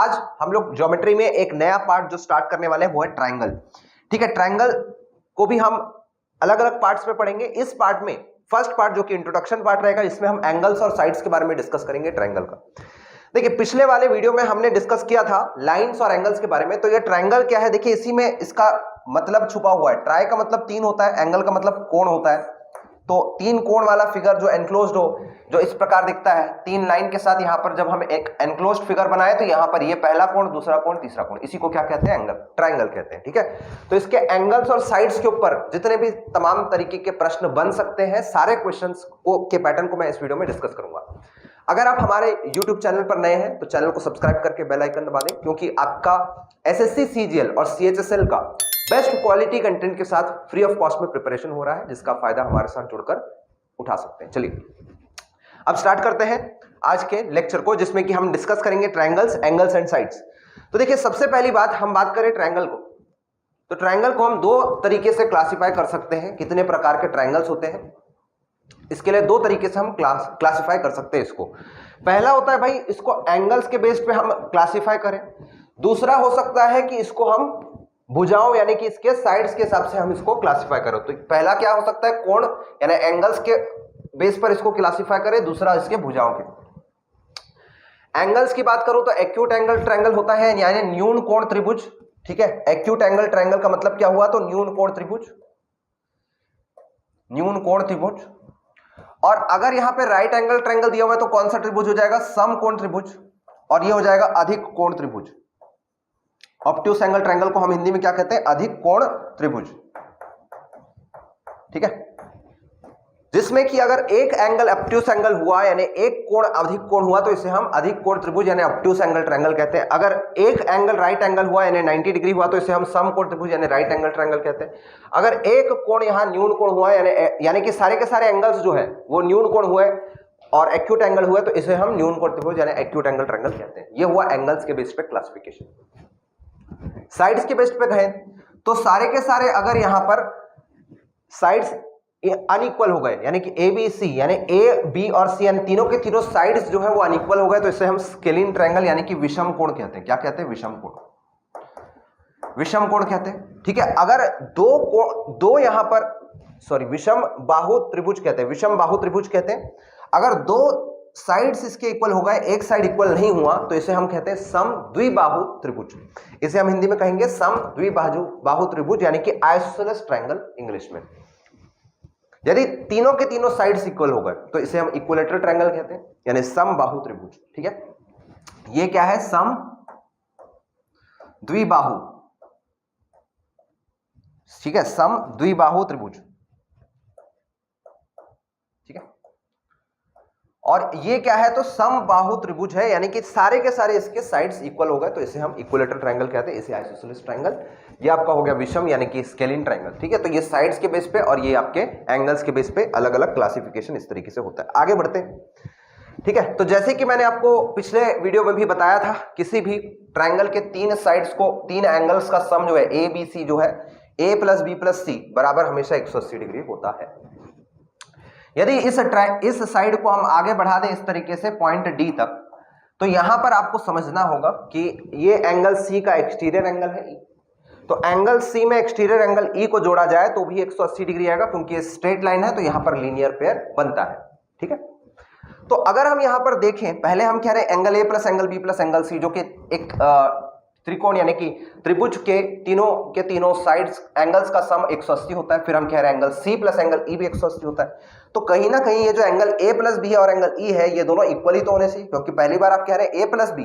आज हम लोग ज्योमेट्री में एक नया पार्ट जो स्टार्ट करने वाले हैं वो है ट्रायंगल। ठीक है, ट्रायंगल को भी हम अलग अलग पार्ट्स में पढ़ेंगे। इस पार्ट में फर्स्ट पार्ट जो कि इंट्रोडक्शन पार्ट रहेगा, इसमें हम एंगल्स और साइड्स के बारे में डिस्कस करेंगे ट्रायंगल का। देखिए, पिछले वाले वीडियो में हमने डिस्कस किया था लाइंस और एंगल्स के बारे में। तो ये ट्रायंगल क्या है, देखिए इसी में इसका मतलब छुपा हुआ है। ट्राई का मतलब तीन होता है, एंगल का मतलब कोण होता है। तो तीन कोण वाला फिगर जो एनक्लोज्ड हो, जो इस प्रकार दिखता है तीन लाइन के साथ, यहां पर जब हम एक एनक्लोज्ड फिगर बनाए तो यहां पर ये पहला कोण, दूसरा कोण, तीसरा कोण, इसी को क्या कहते हैं, एंगल, ट्रायंगल कहते हैं। ठीक है, तो इसके एंगल्स और साइड्स के ऊपर जितने भी तमाम तरीके के प्रश्न बन सकते हैं, सारे क्वेश्चंस को के पैटर्न को मैं इस वीडियो में डिस्कस करूंगा। अगर आप हमारे YouTube चैनल पर नए हैं तो चैनल को सब्सक्राइब करके बेल आइकन दबा दें, क्योंकि आपका SSC CGL और CHSL का बेस्ट क्वालिटी कंटेंट के साथ फ्री ऑफ कॉस्ट में प्रिपरेशन हो रहा है, जिसका फायदा हमारे साथ जुड़कर उठा सकते हैं। चलिए अब स्टार्ट करते हैं आज के लेक्चर को, जिसमें कि हम डिस्कस करेंगे ट्रायंगल्स, एंगल्स एंड साइड्स। तो देखिए, सबसे पहली बात हम बात करें ट्रायंगल को, तो ट्रायंगल को हम दो तरीके से क्लासिफाई कर सकते हैं। कितने प्रकार के ट्रायंगल्स होते हैं, इसके लिए दो तरीके से हम क्लासिफाई कर सकते हैं इसको। पहला होता है भाई, इसको एंगल्स के बेस पे हम क्लासिफाई करें। दूसरा हो सकता है कि इसको हम भुजाओं यानी कि इसके साइड्स के हिसाब से हम इसको क्लासिफाई करें। तो पहला क्या हो सकता है, कोण यानी एंगल्स के बेस पर इसको क्लासिफाई करें, दूसरा इसके भुजाओं के। एंगल्स की बात करूं तो एक्यूट एंगल ट्रायंगल होता है, यानी न्यून कोण त्रिभुज। ठीक है, एक्यूट एंगल ट्रायंगल का मतलब क्या हुआ, तो न्यून कोण त्रिभुज, न्यून कोण त्रिभुज। और अगर यहां पे राइट एंगल ट्रायंगल दिया हुआ है तो कौन सा त्रिभुज हो जाएगा, सम कोण त्रिभुज, और ये हो जाएगा अधिक कोण त्रिभुज। ऑब्ट्यूस एंगल ट्रायंगल को हम हिंदी में क्या कहते हैं, अधिक कोण त्रिभुज। ठीक है, जिसमें कि अगर एक एंगल ऑब्ट्यूस एंगल हुआ यानी एक कोण अधिक कोण हुआ तो इसे हम अधिक कोण त्रिभुज यानी ऑब्ट्यूस एंगल ट्रायंगल कहते हैं। अगर एक एंगल राइट एंगल हुआ यानी 90 डिग्री हुआ तो इसे हम सम कोण त्रिभुज यानी राइट एंगल ट्रायंगल कहते हैं। अगर एक कोण यहां न्यून कोण हुआ यानी कि सारे के सारे एंगल्स जो है वो न्यून कोण हुए और एक्यूट एंगल हुए तो इसे हम न्यून कोण त्रिभुज यानी एक्यूट एंगल ट्रायंगल कहते हैं। ये हुआ एंगल्स के बेस पे क्लासिफिकेशन। साइड्स के बेस पे कहें तो सारे के सारे अगर यहां पर साइड्स अनइक्वल हो गए, यानी कि ए बी सी यानी ए बी और सी यानी तीनों के तीनों साइड्स जो है वो अनइक्वल हो गए तो इसे हम स्केलिन ट्रायंगल यानी कि विषम कोण कहते हैं। क्या कहते हैं, विषम कोण, विषम कोण कहते हैं। ठीक है, अगर दो यहां पर विषम बाहु त्रिभुज कहते हैं, विषम बाहु त्रिभुज कहते हैं। अगर दो साइड्स इसके इक्वल हो गए, एक साइड इक्वल नहीं हुआ तो इसे हम कहते हैं सम द्विबाहु त्रिभुज। इसे हम हिंदी में कहेंगे सम द्विबाहु त्रिभुज यानी कि आइसोसेलेस ट्रायंगल इंग्लिश में। यदि तीनों के तीनों साइड्स इक्वल हो गए तो इसे हम इक्विलेटरल ट्रायंगल कहते हैं, यानी सम बाहु त्रिभुज। ठीक है, ये क्या है, सम द्विबाहु। ठीक है, सम द्विबाहु त्रिभुज। ठीक है, और ये क्या है, तो सम बाहु त्रिभुज है, यानी कि सारे के सारे इसके साइड्स इक्वल हो गए तो इसे हम इक्विलेटरल ट्रायंगल कहते हैं, इसे आइसोसेलेस ट्रायंगल। ये आपका हो गया विषम यानी कि स्केलिन ट्रायंगल। ठीक है, तो ये साइड्स के बेस पे और ये आपके एंगल्स के बेस पे अलग अलग क्लासिफिकेशन इस तरीके से होता है। आगे बढ़ते हैं। ठीक है, तो जैसे कि मैंने आपको पिछले वीडियो में भी बताया था, किसी भी ट्रायंगल के तीन साइड्स को, तीन एंगल्स का सम जो है ए बी सी जो है, ए प्लस बी प्लस सी बराबर हमेशा 180 डिग्री होता है। यदि इस साइड को हम आगे बढ़ा दें इस तरीके से पॉइंट डी तक, तो यहां पर आपको समझना होगा कि ये एंगल सी का एक्सटीरियर एंगल है ई। तो एंगल सी में एक्सटीरियर एंगल ई को जोड़ा जाए तो भी 180 डिग्री आएगा, क्योंकि ये स्ट्रेट लाइन है तो यहां पर लीनियर पेयर बनता है। ठीक है, तो अगर हम यहां पर देखें, पहले हम कह रहे हैं angle A plus angle B plus angle C, जो कि एक त्रिकोण यानी कि त्रिभुज के तीनों साइड्स एंगल्स का सम 180 होता है। फिर हम कह रहे हैं angle C plus angle E भी 180 होता है। तो कहीं ना कहीं ये जो एंगल ए प्लस बी है और एंगल ई है, ये दोनों इक्वल ही तो होने चाहिए, क्योंकि पहली बार आप कह रहे हैं ए प्लस बी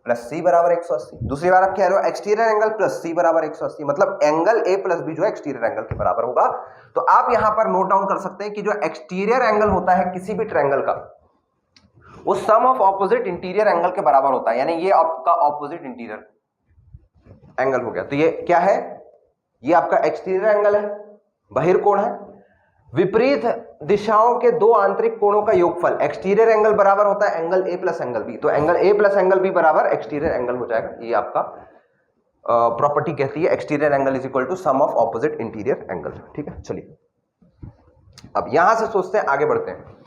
प्लस सी बराबर 180, दूसरी बार आप कह रहे हो एक्सटीरियर एंगल प्लस सी बराबर 180, मतलब एंगल ए प्लस बी जो है एक्सटीरियर एंगल के बराबर होगा। तो आप यहां पर नोट डाउन कर सकते हैं कि जो एक्सटीरियर एंगल होता है किसी भी ट्रायंगल का, वो सम ऑफ ऑपोजिट इंटीरियर एंगल के बराबर होता है, यानी ये आपका ऑपोजिट इंटीरियर एंगल हो गया। तो ये क्या है, ये आपका एक्सटीरियर एंगल है, बहिर्कोण है। विपरीत दिशाओं के दो आंतरिक कोणों का योगफल, एक्सटीरियर एंगल बराबर होता है angle A plus angle B, तो angle A plus angle B बराबर एक्सटीरियर एंगल हो जाएगा। ये आपका प्रॉपर्टी कहती है exterior angle is equal to sum of opposite interior angle. ठीक है, चलिए अब यहां से सोचते हैं, आगे बढ़ते हैं।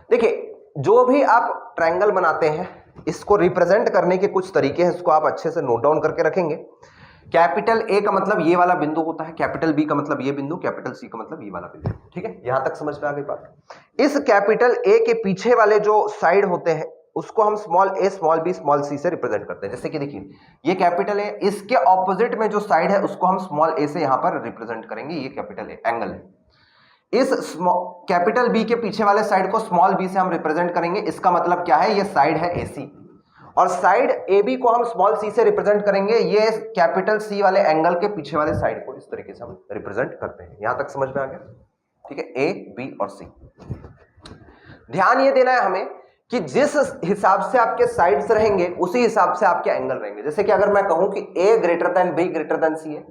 देखिए, जो भी आप ट्रायंगल बनाते हैं इसको रिप्रेजेंट करने के कुछ तरीके हैं, इसको आप अच्छे से नोट डाउन करके रखेंगे। कैपिटल ए का मतलब ये वाला बिंदु होता है, कैपिटल बी का मतलब ये बिंदु, कैपिटल सी का मतलब ये वाला बिंदु। ठीक है, यहां तक समझ में आ गई बात। इस कैपिटल ए के पीछे वाले जो साइड होते हैं उसको हम स्मॉल ए स्मॉल बी स्मॉल सी से रिप्रेजेंट करते हैं। जैसे कि देखिए ये कैपिटल ए, इसके ऑपोजिट में जो साइड है उसको हम स्मॉल ए से यहां पर रिप्रेजेंट करेंगे, ये कैपिटल ए एंगल है। इस कैपिटल बी के पीछे वाले साइड को स्मॉल बी से हम रिप्रेजेंट करेंगे, इसका मतलब क्या है, ये साइड है एसी। और साइड ए बी को हम स्मॉल सी से रिप्रेजेंट करेंगे, ये कैपिटल सी वाले एंगल के पीछे वाले साइड को इस तरीके से हम रिप्रेजेंट करते हैं। यहां तक समझ में आ गया? ठीक है, ए बी और सी। ध्यान ये देना है हमें कि जिस हिसाब से आपके साइड्स रहेंगे उसी हिसाब से आपके एंगल रहेंगे। जैसे कि अगर मैं कहूं कि A greater than B greater than C है,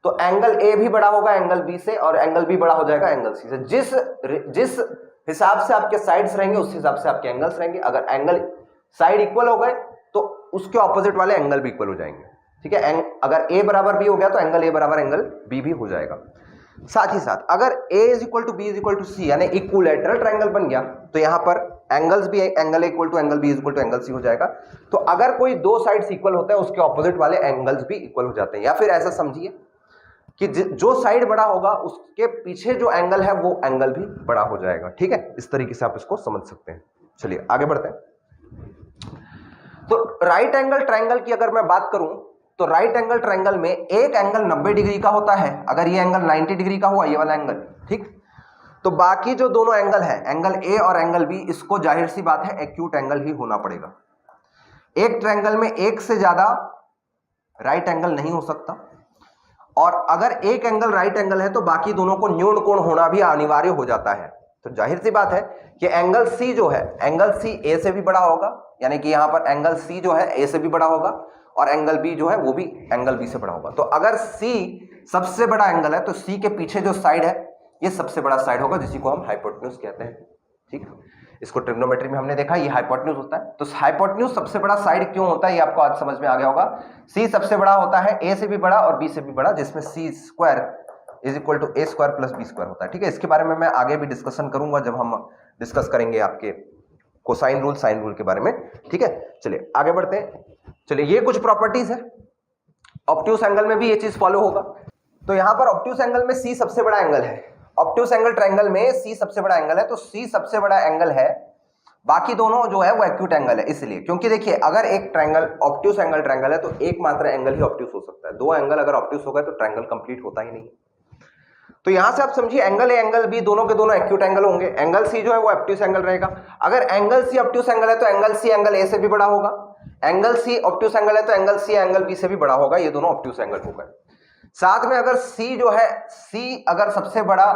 तो एंगल ए भी बड़ा होगा एंगल बी से और एंगल बी बड़ा हो जाएगा एंगल सी से। जिस हिसाब से आपके साइड्स रहेंगे उस हिसाब से आपके एंगल्स रहेंगे। अगर एंगल साइड इक्वल हो गए तो उसके ऑपोजिट वाले एंगल भी इक्वल हो जाएंगे। ठीक है, अगर ए बराबर बी हो गया तो एंगल ए बराबर एंगल बी भी हो जाएगा। साथ ही साथ अगर a is equal to B is equal to C यानी इक्विलैटरल ट्रायंगल बन गया तो यहां पर एंगल्स भी angle A equal to angle B is equal to angle C हो जाएगा। तो अगर कोई दो साइड्स इक्वल होता है उसके ऑपोजिट वाले एंगल्स भी इक्वल हो जाते हैं। या फिर ऐसा समझिए कि जो साइड बड़ा होगा उसके पीछे जो एंगल है वो एंगल भी बड़ा हो जाएगा। ठीक है, इस तरीके से आप इसको समझ सकते हैं। चलिए आगे बढ़ते हैं। तो राइट एंगल ट्रायंगल की अगर मैं बात करूं तो राइट एंगल ट्रायंगल में एक एंगल 90 डिग्री का होता है। अगर ये एंगल 90 डिग्री का हुआ, ये वाला एंगल, ठीक, तो बाकी जो दोनों एंगल है, एंगल ए और एंगल बी, इसको जाहिर सी बात है एक्यूट एंगल ही होना पड़ेगा। एक ट्रायंगल में एक से ज्यादा राइट एंगल नहीं हो सकता, और अगर एक एंगल राइट एंगल है तो बाकी दोनों को न्यून कोण होना भी अनिवार्य हो जाता है। तो जाहिर सी बात है कि एंगल सी जो है, एंगल सी ए से भी बड़ा होगा, यानी कि यहां पर एंगल सी जो है ए से भी बड़ा होगा, और एंगल बी जो है वो भी एंगल बी से बड़ा होगा। तो अगर सी सबसे बड़ा एंगल है तो सी के पीछे जो साइड है ये सबसे बड़ा साइड होगा, जिसी को हम हाइपोटेन्यूज कहते हैं। ठीक, इसको ट्रिग्नोमेट्री में हमने देखा, ये हाइपोटेन्यूज होता है। तो हाइपोटेन्यूज सबसे बड़ा साइड क्यों होता है ये आपको आज समझ में आ गया होगा। सी सबसे बड़ा होता है, ए से भी बड़ा और बी से भी बड़ा, जिसमें C square is equal to A square plus B square होता है। ठीक है, इसके बारे में मैं आगे भी डिस्कशन करूंगा जब हम डिस्कस करेंगे आपके कोसाइन रूल साइन रूल के बारे में। ठीक है, चलिए आगे बढ़ते हैं। चलिए, ये कुछ प्रॉपर्टीज है। ऑब्ट्यूस एंगल में भी ये चीज फॉलो होगा। तो यहां पर ऑब्ट्यूस एंगल में सी सबसे बड़ा एंगल है। ऑब्ट्यूस एंगल ट्रायंगल में सी सबसे बड़ा एंगल है, तो सी सबसे बड़ा एंगल है, बाकी दोनों जो है वो एक्यूट एंगल है। इसलिए क्योंकि देखिए अगर एक ट्रायंगल ऑब्ट्यूस एंगल ट्रायंगल है तो एकमात्र एंगल ही ऑब्ट्यूस हो सकता है। दो एंगल अगर ऑब्ट्यूस हो गए तो ट्रायंगल कंप्लीट होता ही नहीं। तो यहां से आप समझिए एंगल ए एंगल बी दोनों के दोनों एक्यूट एंगल होंगे। एंगल सी जो है वो ऑब्ट्यूस एंगल रहेगा। अगर एंगल सी ऑब्ट्यूस एंगल है तो एंगल सी एंगल ए से भी बड़ा होगा। एंगल सी ऑब्ट्यूस एंगल है तो एंगल सी एंगल बी से भी बड़ा होगा। ये दोनों ऑब्ट्यूस एंगल हो गए। साथ में अगर सी जो है, सी अगर सबसे बड़ा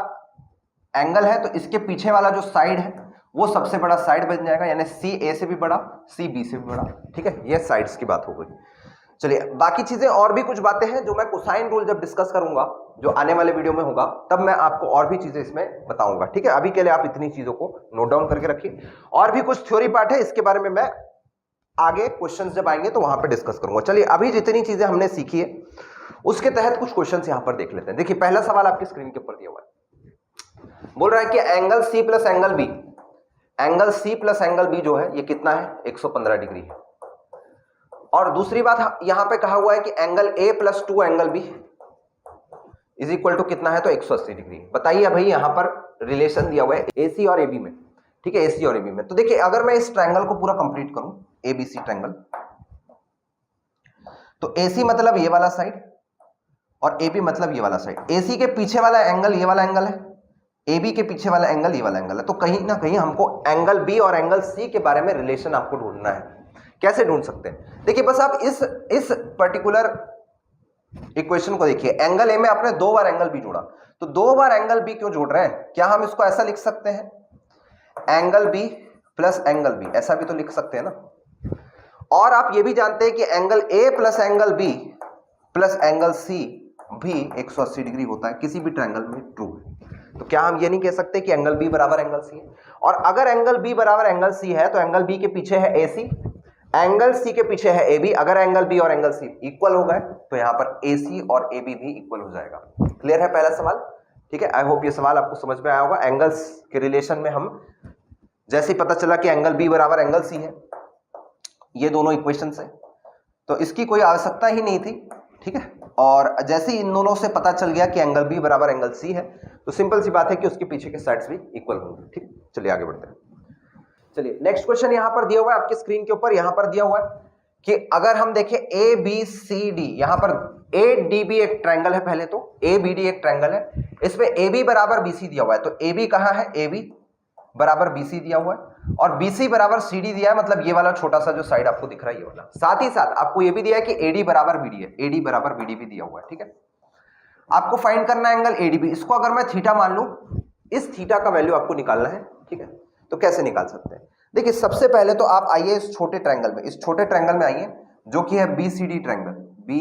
एंगल है तो इसके पीछे वाला जो साइड है वो सबसे बड़ा साइड बन जाएगा, यानी सी ए से भी बड़ा, सी बी से भी बड़ा। ठीक है, ये साइड्स की बात हो गई। चलिए, बाकी चीजें और भी कुछ बातें हैं जो मैं कोसाइन रूल जब डिस्कस करूंगा, जो आने वाले वीडियो में होगा, तब मैं आपको और भी चीजें इसमें बताऊंगा। ठीक है, अभी के लिए आप इतनी चीजों को नोट डाउन करके रखिए। और भी कुछ थ्योरी पार्ट है, इसके बारे में मैं आगे क्वेश्चंस जब आएंगे तो वहां पे डिस्कस करूंगा। चलिए, अभी जितनी चीजें हमने सीखी है उसके तहत कुछ क्वेश्चंस यहां पर देख लेते हैं। देखिए, पहला सवाल आपकी स्क्रीन के ऊपर दिया हुआ है, बोल रहा है कि angle C plus angle B, angle C plus angle B जो है ये कितना है, 115 डिग्री है। और दूसरी बात यहां पे कहा हुआ है कि angle A plus 2 angle B is equal to कितना है, तो 180 डिग्री। बताइए भाई, यहां पर रिलेशन दिया हुआ है एसी और एबी में। ठीक है, एसी और एबी में। तो देखिए, अगर मैं इस ट्रायंगल को पूरा कंप्लीट करूं, एबीसी ट्रायंगल, तो एसी मतलब ये वाला साइड और एबी मतलब ये वाला साइड। एसी के पीछे वाला एंगल ये वाला एंगल है, एबी के पीछे वाला एंगल ये वाला एंगल है। तो कहीं ना कहीं हमको एंगल बी और एंगल सी के बारे में रिलेशन आपको ढूंढना है। कैसे ढूंढ सकते हैं? देखिए, बस आप इस पर्टिकुलर इक्वेशन को देखिए। एंगल ए में आपने 2 बार एंगल बी जोड़ा, तो 2 बार एंगल बी क्यों जोड़ रहे हैं? क्या हम इसको ऐसा लिख सकते हैं, angle B plus angle B, ऐसा भी तो लिख सकते हैं ना। और आप ये भी जानते हैं कि angle A plus angle B plus angle C भी 180 डिग्री होता है, किसी भी ट्रायंगल में ट्रू है। तो क्या हम ये नहीं कह सकते कि एंगल बी बराबर एंगल सी है? और अगर एंगल बी बराबर एंगल सी है तो एंगल बी के पीछे है एसी, एंगल सी के पीछे है ए बी। अगर एंगल बी और एंगल सी इक्वल हो गए तो यहां पर ए सी और ए बी भी इक्वल हो जाएगा। क्लियर है पहला सवाल? ठीक है, आई होप ये सवाल आपको समझ में आया होगा। एंगल्स के रिलेशन में हम जैसे ही पता चला कि एंगल बी बराबर एंगल सी है ये दोनों इक्वेशंस है, तो इसकी कोई आवश्यकता ही नहीं थी, ठीक है। और जैसे ही इन दोनों से पता चल गया कि एंगल बी बराबर एंगल सी है, तो सिंपल सी बात है कि उसके पीछे के साइड्स भी इक्वल होंगे, ठीक है। चलिए आगे बढ़ते हैं। चलिए नेक्स्ट क्वेश्चन यहां पर दिया हुआ है आपकी स्क्रीन के ऊपर, यहां पर दिया हुआ है कि अगर हम देखें ए बी सी डी, यहां पर ए डी बी एक ट्रायंगल है, पहले तो ए बी डी एक ट्रायंगल है, इसमें ए बी बराबर बी सी दिया हुआ है, तो ए बी कहां है, ए बी बराबर बी सी दिया हुआ है, और बी सी बराबर सी डी दिया है, मतलब ये वाला छोटा सा जो साइड आपको दिख रहा है ये वाला। साथ ही साथ आपको ये भी दिया है कि ए डी बराबर बी डी है, ए डी बराबर बी डी भी दिया हुआ है, ठीक है। आपको फाइंड करना है एंगल ए डी बी, इसको अगर मैं थीटा मान लूं, इस थीटा का वैल्यू आपको निकालना है, ठीक है। तो कैसे निकाल सकते हैं, देखिए सबसे पहले तो आप आइए इस छोटे ट्रायंगल में, इस छोटे ट्रायंगल में आइए जो कि है B C D triangle, B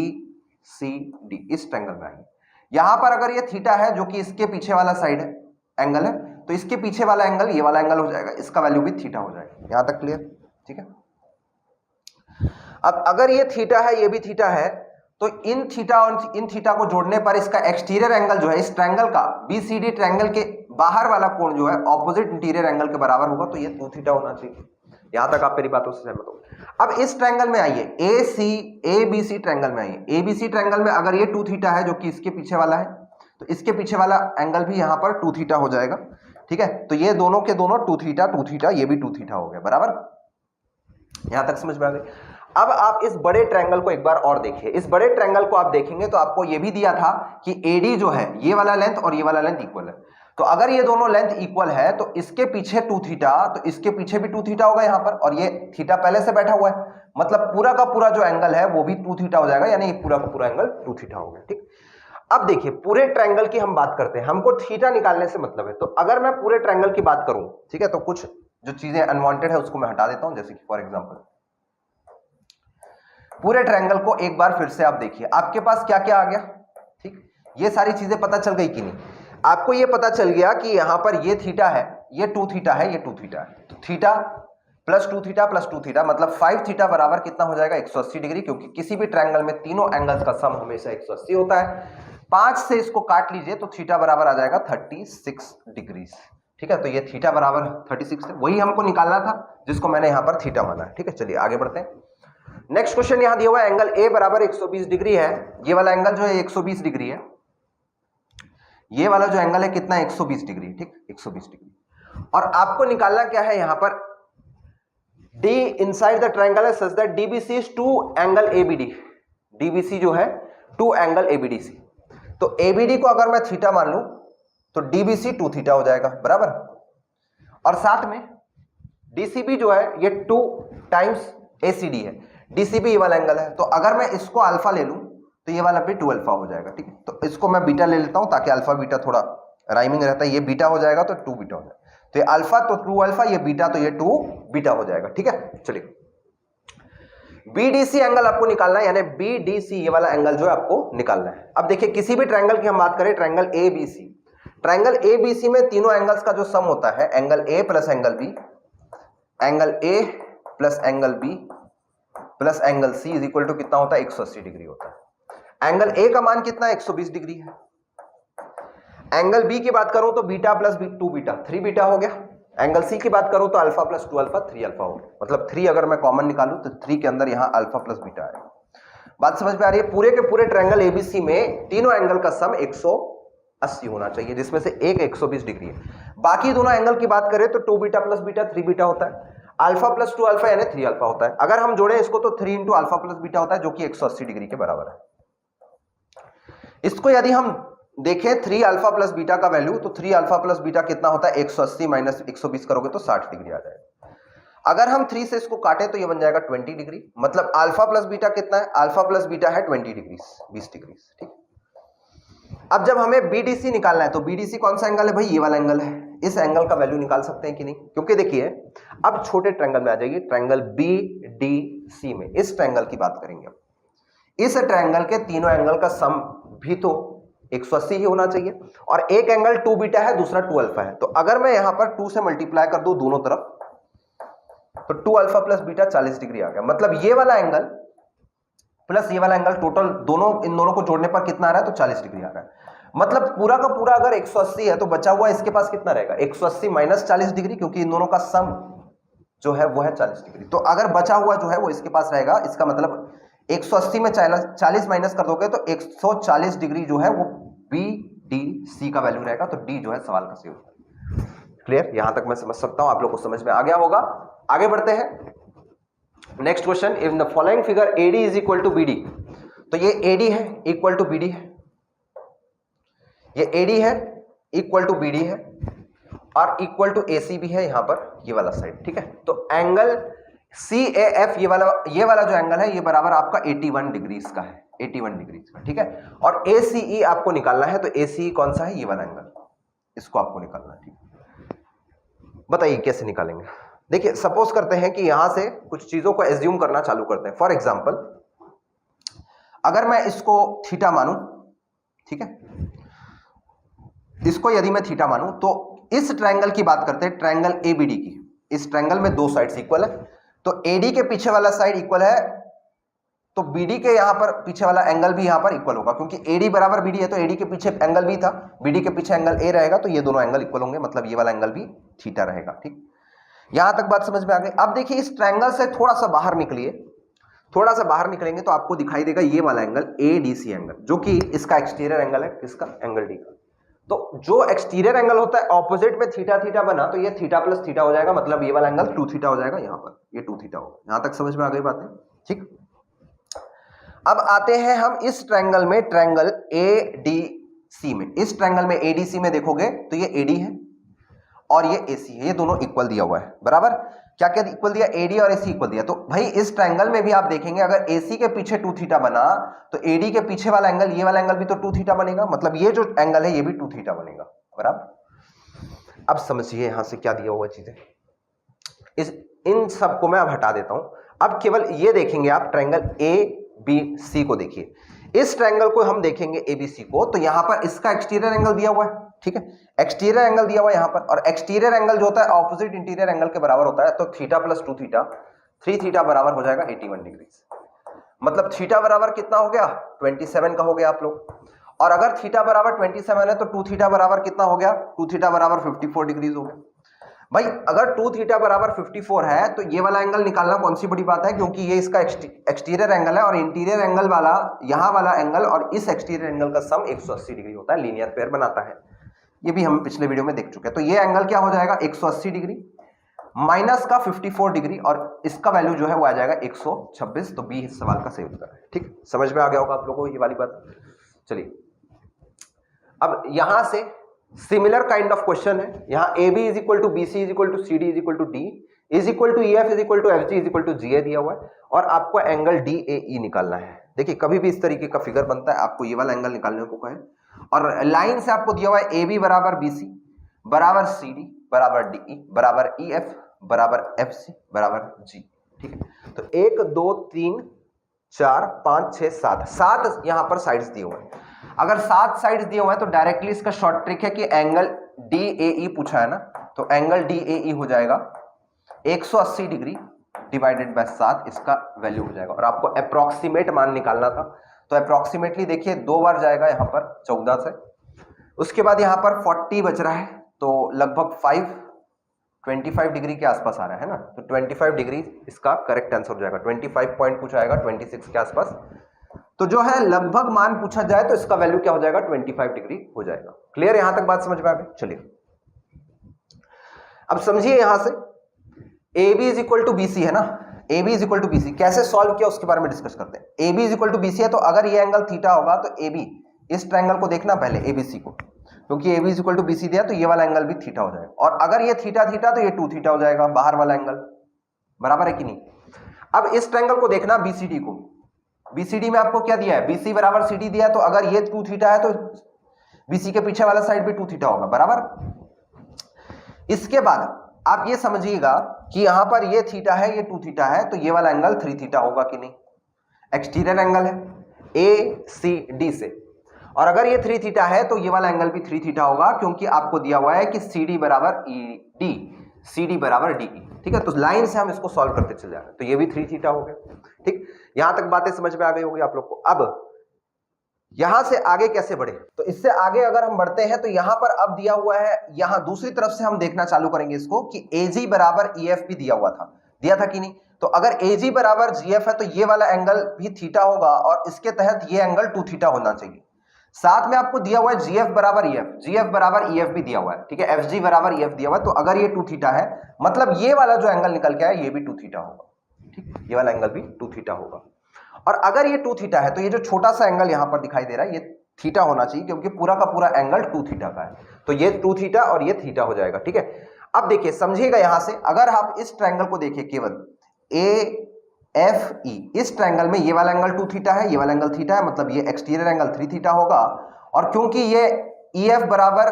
C D, इस ट्रायंगल में आइए। यहां पर अगर ये थीटा है जो कि इसके पीछे वाला साइड है, एंगल है, तो इसके पीछे वाला एंगल ये वाला एंगल हो जाएगा, इसका वैल्यू भी थीटा हो जाएगा। यहां तक क्लियर, ठीक है। अब अगर ये थीटा है, ये भी थीटा है, तो इन थीटा और इन थीटा को जोड़ने पर इसका एक्सटीरियर एंगल जो है इस ट्रायंगल का, बीसीडी ट्रायंगल के बाहर वाला कोण जो है ऑपोजिट इंटीरियर एंगल के बराबर होगा, तो ये 2 थीटा होना चाहिए। यहां तक आप मेरी बातों से सहमत हो। अब इस ट्रायंगल में आइए, ए बी सी ट्रायंगल में आइए। ए बी सी ट्रायंगल में अगर ये 2 थीटा है जो कि इसके पीछे वाला है, तो इसके पीछे वाला एंगल भी यहां पर 2 थीटा हो जाएगा, ठीक है। तो ये दोनों के दोनों 2 थीटा, ये भी 2 थीटा हो गया, बराबर। यहां तक समझ में आ गई। अब आप इस बड़े ट्रायंगल को एक बार और देखिए। इस बड़े ट्रायंगल को आप देखेंगे तो आपको ये भी दिया था कि एडी जो है ये वाला लेंथ और ये वाला लेंथ इक्वल है, तो अगर ये दोनों लेंथ इक्वल है तो इसके पीछे 2 थीटा, तो इसके पीछे भी 2 थीटा होगा यहां पर, और ये थीटा पहले से बैठा हुआ है, मतलब पूरा का पूरा जो एंगल है वो भी 2 थीटा हो जाएगा, यानी ये पूरा का पूरा एंगल 2 थीटा हो गया, ठीक। अब देखिए पूरे ट्रायंगल की हम बात करते हैं, हमको थीटा निकालने से मतलब है, तो अगर मैं पूरे ट्रायंगल की बात करूं, ठीक है, तो कुछ जो चीजें अनवांटेड है उसको मैं हटा देता हूं, जैसे कि फॉर एग्जांपल पूरे ट्रायंगल को एक बार फिर से आप देखिए, आपके पास क्या क्या आ गया, ठीक। ये सारी चीजें पता चल गई कि नहीं, आपको ये पता चल गया कि यहां पर ये थीटा है, ये 2 थीटा है, ये 2 थीटा है, तो theta plus 2 theta plus 2 theta मतलब 5 थीटा बराबर कितना हो जाएगा, 180 डिग्री, क्योंकि किसी भी ट्रायंगल में तीनों एंगल्स का सम हमेशा 180 होता है। 5 से इसको काट लीजिए तो थीटा बराबर आ जाएगा 36 डिग्री, ठीक है। तो ये थीटा बराबर 36 है, वही हमको निकालना था जिसको मैंने यहां पर थीटा माना है, ठीक है। चलिए आगे बढ़ते हैं। नेक्स्ट क्वेश्चन यहां दिया हुआ है, एंगल ए बराबर 120 डिग्री है, ये वाला एंगल जो है 120 डिग्री है, ये वाला जो एंगल है कितना है, 120 डिग्री, ठीक, 120 डिग्री। और आपको निकालना क्या है, यहां पर D इनसाइड द ट्रायंगल है such that DBC is 2 angle ABD, DBC जो है 2 एंगल ABDC, तो ABD को अगर मैं थीटा मान लूं तो DBC 2 थीटा हो जाएगा, बराबर। और साथ में DCB जो है ये 2 टाइम्स ACD है, DCB ये वाला एंगल है, तो अगर मैं इसको अल्फा ले लूं तो ये वाला भी 2 अल्फा हो जाएगा, ठीक है। तो इसको मैं बीटा ले लेता हूं ताकि अल्फा बीटा थोड़ा राइमिंग रहता है, ये बीटा हो जाएगा तो 2 बीटा हो जाएगा, तो ये अल्फा तो 2 अल्फा, ये बीटा तो ये 2 बीटा हो जाएगा, ठीक है। चलिए BDC एंगल आपको निकालना है, यानी BDC ये वाला एंगल जो है आपको निकालना है। अब देखिए किसी भी ट्रायंगल की हम बात करें, ट्रायंगल ABC, ट्रायंगल ABC में तीनों एंगल्स का जो सम होता है, angle A plus angle B, angle A plus angle B plus angle C is equal to कितना होता है, 180 डिग्री होता है। एंगल A का मान कितना है, 120 डिग्री है। एंगल B की बात करूं तो बीटा प्लस 2 बीटा 3 बीटा हो गया। एंगल C की बात करूं तो अल्फा प्लस 2 अल्फा 3 अल्फा हो गया, मतलब 3 अगर मैं कॉमन निकालूं तो 3 के अंदर यहां अल्फा प्लस बीटा आएगा। बात समझ में आ रही है। पूरे के पूरे ट्रायंगल ABC में तीनों एंगल का सम 180 होना चाहिए, जिसमें से एक 120 डिग्री है। बाकी दोनों एंगल की बात करें तो 2 बीटा प्लस बीटा 3 बीटा होता है, अल्फा प्लस 2 अल्फा यानी 3 अल्फा होता है। अगर हम जोड़े इसको तो 3 इंटू अल्फा प्लस बीटा होता है, जो कि 180 डिग्री के बराबर है। इसको यदि हम देखें 3 अल्फा प्लस बीटा का वैल्यू, तो 3 अल्फा प्लस बीटा कितना होता है, 180 माइनस 120 करोगे तो 60 डिग्री आ जाएगा। अगर हम 3 से इसको काटे तो ये बन जाएगा 20 डिग्री, मतलब अल्फा प्लस बीटा कितना है, अल्फा प्लस बीटा है 20 डिग्री, 20 डिग्री, ठीक। अब जब हमें BDC निकालना है तो BDC कौन सा एंगल है भाई, ये वाला एंगल है। इस एंगल का वैल्यू निकाल सकते हैं कि नहीं, क्योंकि देखिए अब छोटे ट्रायंगल में आ जाइए, ट्रायंगल BDC में इस ट्रायंगल की बात करेंगे। इस ट्रायंगल के तीनों एंगल का सम भी तो 180 ही होना चाहिए, और एक एंगल 2 बीटा है, दूसरा 2 अल्फा है। तो अगर मैं यहां पर 2 से मल्टीप्लाई कर दूं दोनों तरफ, तो 2 अल्फा प्लस बीटा 40 डिग्री आ गया। मतलब ये वाला एंगल प्लस ये वाला एंगल टोटल दोनों, इन दोनों को जोड़ने पर कितना आ रहा है, तो 40 डिग्री आ रहा है। मतलब पूरा का पूरा अगर 180 है तो बचा हुआ इसके पास कितना रहेगा, 180 माइनस 40 डिग्री, क्योंकि इन दोनों का सम जो है वो है 40 डिग्री। तो अगर बचा हुआ जो है वो इसके पास रहेगा, इसका मतलब 180 में 40 माइनस कर दोगे तो 140 डिग्री जो है वो बी डी सी का वैल्यू रहेगा। तो डी जो है सवाल का सही उत्तर। क्लियर, यहां तक मैं समझ सकता हूं, आप लोग को समझ में आ गया होगा। आगे बढ़ते हैं next question. In the following figure AD is equal to BD, तो ये एडी है इक्वल टू बीडी है, ये एडी है इक्वल टू बीडी है और इक्वल टू एसी भी है यहां पर ये वाला साइड, ठीक है। तो एंगल सी ए एफ ये वाला जो एंगल है ये बराबर आपका 81 डिग्री का है, 81 डिग्री का, ठीक है। और ए सी ई आपको निकालना है, तो ए सी ई कौन सा है, ये वाला एंगल, इसको आपको निकालना है, ठीक। बताइए कैसे निकालेंगे। देखिए सपोज करते हैं कि यहां से कुछ चीजों को एज्यूम करना चालू करते हैं। फॉर एग्जाम्पल अगर मैं इसको थीटा मानूं, ठीक है, इसको यदि मैं थीटा मानूं, तो इस ट्रायंगल की बात करते हैं, ट्रायंगल एबीडी की। इस ट्रायंगल में दो साइड्स इक्वल है, तो एडी के पीछे वाला साइड इक्वल है, तो बीडी के यहां पर पीछे वाला एंगल भी यहां पर इक्वल होगा, क्योंकि एडी बराबर बीडी है, तो एडी के पीछे एंगल भी था, बीडी के पीछे एंगल ए रहेगा, तो ये दोनों एंगल इक्वल होंगे, मतलब ये वाला एंगल भी थीटा रहेगा, ठीक। यहां तक बात समझ में आ गई। अब देखिए इस ट्रायंगल से थोड़ा सा बाहर निकलिए, थोड़ा सा बाहर निकलेंगे तो आपको दिखाई देगा ये वाला एंगल एडीसी एंगल, जो कि इसका एक्सटीरियर एंगल है, किसका, एंगल डी का। तो जो एक्सटीरियर एंगल होता है ऑपोजिट में थीटा थीटा बना, तो ये थीटा प्लस थीटा हो जाएगा, मतलब ये वाला एंगल 2 थीटा हो जाएगा, यहां पर ये 2 थीटा होगा। यहां तक समझ में आ गई बातें, ठीक। अब आते हैं हम इस ट्रायंगल में, ट्रायंगल एडीसी में। इस ट्रायंगल में एडीसी में देखोगे तो ये एडी है और ये एसी है, ये दोनों इक्वल दिया हुआ है, बराबर। क्या क्या इक्वल दिया, एडी और एसी इक्वल दिया। तो भाई इस ट्रायंगल में भी आप देखेंगे अगर एसी के पीछे 2 थीटा बना, तो एडी के पीछे वाला एंगल, ये वाला एंगल भी तो 2 थीटा बनेगा, मतलब ये जो एंगल है ये भी 2 थीटा बनेगा, बराबर। अब समझिए यहां से क्या दिया हुआ चीजें, इन सब को मैं अब हटा देता हूं। अब केवल ये देखेंगे आप, ट्रायंगल ए बी सी को देखिए। इस ट्रायंगल को हम देखेंगे एबीसी को, तो यहां पर इसका एक्सटीरियर एंगल दिया हुआ है, ठीक है, एक्सटीरियर एंगल दिया हुआ है यहां पर, और एक्सटीरियर एंगल जो होता है ऑपोजिट इंटीरियर एंगल के बराबर होता है, तो थीटा प्लस 2 थीटा 3 थीटा बराबर हो जाएगा 81 डिग्री। मतलब थीटा बराबर कितना हो गया, 27 का हो गया आप लोग। और अगर थीटा बराबर 27 है तो 2 थीटा बराबर कितना हो गया, 2 थीटा बराबर 54 डिग्री हो गया। भाई अगर 2 थीटा बराबर 54 है तो ये वाला एंगल निकालना कौन सी बड़ी बात है, क्योंकि ये इसका एक्सटीरियर एंगल है, और इंटीरियर एंगल वाला यहां वाला एंगल और इस एक्सटीरियर एंगल का सम 180 डिग्री होता है, लीनियर पेयर बनाता है। ये भी हम पिछले वीडियो में देख चुके हैं। तो ये एंगल क्या हो जाएगा, 180 डिग्री माइनस का 54 डिग्री, और इसका वैल्यू जो है वो आ जाएगा 126। तो बी इस सवाल का सही उत्तर है, ठीक। समझ में आ गया होगा आप लोगों को ये वाली बात। चलिए अब यहां से सिमिलर काइंड ऑफ क्वेश्चन है। यहां A B is equal to B C is equal to C D is equal to D is equal to E F is equal to F G is equal to G A दिया हुआ है, और आपको angle D A ई निकालना है। देखिए कभी भी इस तरीके का फिगर बनता है, आपको ये वाला एंगल निकालने को कहे, और लाइन से आपको दिया हुआ है ए बी बराबर बी सी बराबर सी डी बराबर डी ई बराबर ई एफ बराबर एफ सी बराबर जी, ठीक है। तो 1 2 3 4 5 6 7 यहां पर साइड्स दिए हुए हैं। अगर 7 साइड्स दिए हुए हैं तो डायरेक्टली इसका शॉर्ट ट्रिक है कि एंगल डी ए ई पूछा है ना, तो एंगल डी ए ई हो जाएगा 180 डिग्री डिवाइडेड बाय 7, इसका वैल्यू हो जाएगा। और आपको अप्रोक्सीमेट मान निकालना था, तो अप्रोक्सीमेटली देखिए 2 बार जाएगा यहां पर 14 से, उसके बाद यहां पर 40 बच रहा है, तो लगभग 25 डिग्री के आसपास आ रहा है ना, तो 25 डिग्री इसका करेक्ट आंसर हो जाएगा। 25 पॉइंट पूछा आएगा 26 के आसपास, तो जो है लगभग मान पूछा जाए तो इसका वैल्यू क्या हो जाएगा, 25 डिग्री हो जाएगा। क्लियर, यहां तक बात समझ में आ गई। चलिए अब समझिए यहां से A B is equal to B C है ना, A B is equal to B C कैसे सॉल्व किया उसके बारे में डिस्कस करते हैं। A B is equal to B C है, तो अगर ये एंगल थीटा होगा तो ए बी, इस ट्रायंगल को देखना पहले एबीसी को, क्योंकि A B is equal to B C दिया तो ये वाला एंगल भी थीटा हो जाएगा, और अगर ये थीटा थीटा तो ये 2 थीटा हो जाएगा, बाहर वाला एंगल, बराबर है कि नहीं। अब इस ट्रायंगल को देखना बीसीडी को, बीसीडी में आपको क्या दिया है, बीसी बराबर सीडी दिया है, तो अगर ये 2 थीटा है तो बीसी के पीछे वाला साइड भी 2 थीटा होगा, बराबर। इसके बाद आप ये समझिएगा कि यहां पर ये थीटा है, ये 2 थीटा है, तो ये वाला एंगल 3 थीटा होगा कि नहीं, एक्सटीरियर एंगल है ए सी डी से, और अगर ये 3 थीटा है तो ये वाला एंगल भी 3 थीटा होगा, क्योंकि आपको दिया हुआ है कि सी डी बराबर ई डी, सी डी बराबर डी ई, ठीक है। तो लाइन से हम इसको सॉल्व करते चले जा रहे हैं, तो ये भी 3 थीटा हो गया, ठीक। यहां तक बातें समझ में आ गई होगी आप लोग को। अब यहां से आगे कैसे बढ़े, तो इससे आगे अगर हम बढ़ते हैं तो यहां पर अब दिया हुआ है, यहां दूसरी तरफ से हम देखना चालू करेंगे इसको कि AG बराबर EF भी दिया हुआ था, दिया था कि नहीं। तो अगर AG बराबर GF है तो ये वाला एंगल भी थीटा होगा और इसके तहत ये एंगल 2 थीटा होना चाहिए। साथ में आपको दिया हुआ है GF बराबर EF, GF बराबर EF भी दिया हुआ है, ठीक है, FG बराबर EF दिया हुआ है। तो अगर ये 2 थीटा है मतलब ये वाला जो एंगल निकल के आया ये भी 2 थीटा होगा, ठीक, ये वाला एंगल भी 2 थीटा होगा। और अगर ये 2 थीटा है तो ये जो छोटा सा एंगल यहां पर दिखाई दे रहा है ये थीटा होना चाहिए, क्योंकि पूरा का पूरा एंगल 2 थीटा का है। तो ये 2 थीटा और ये थीटा हो जाएगा, ठीक है। अब देखिए समझिएगा, यहां से अगर आप इस ट्रायंगल को देखिए केवल AFE, इस ट्रायंगल में ये वाला एंगल 2 थीटा है, ये वाला एंगल थीटा है, मतलब ये एक्सटीरियर एंगल 3 थीटा होगा। और क्योंकि ये EF बराबर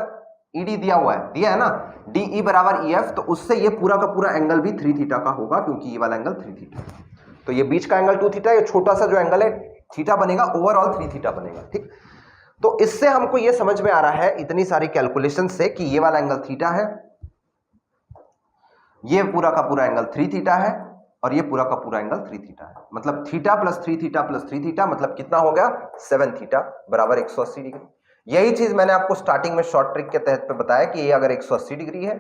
ED दिया हुआ है, दिया है ना, DE बराबर EF, तो उससे ये पूरा का पूरा एंगल भी 3 थीटा का होगा, क्योंकि ये वाला एंगल 3 थीटा। तो ये बीच का एंगल 2 थीटा, ये छोटा सा जो एंगल है थीटा बनेगा, ओवरऑल 3 थीटा बनेगा, ठीक। तो इससे हमको ये समझ में आ रहा है इतनी सारी कैलकुलेशन से कि ये वाला एंगल थीटा है, ये पूरा का पूरा एंगल 3 थीटा है और ये पूरा का पूरा एंगल 3 थीटा है। मतलब theta plus 3 theta plus 3 theta मतलब कितना हो गया, 7 थीटा बराबर 180 डिग्री। यही चीज मैंने आपको स्टार्टिंग में शॉर्ट ट्रिक के तहत पे बताया कि ये अगर 180 डिग्री है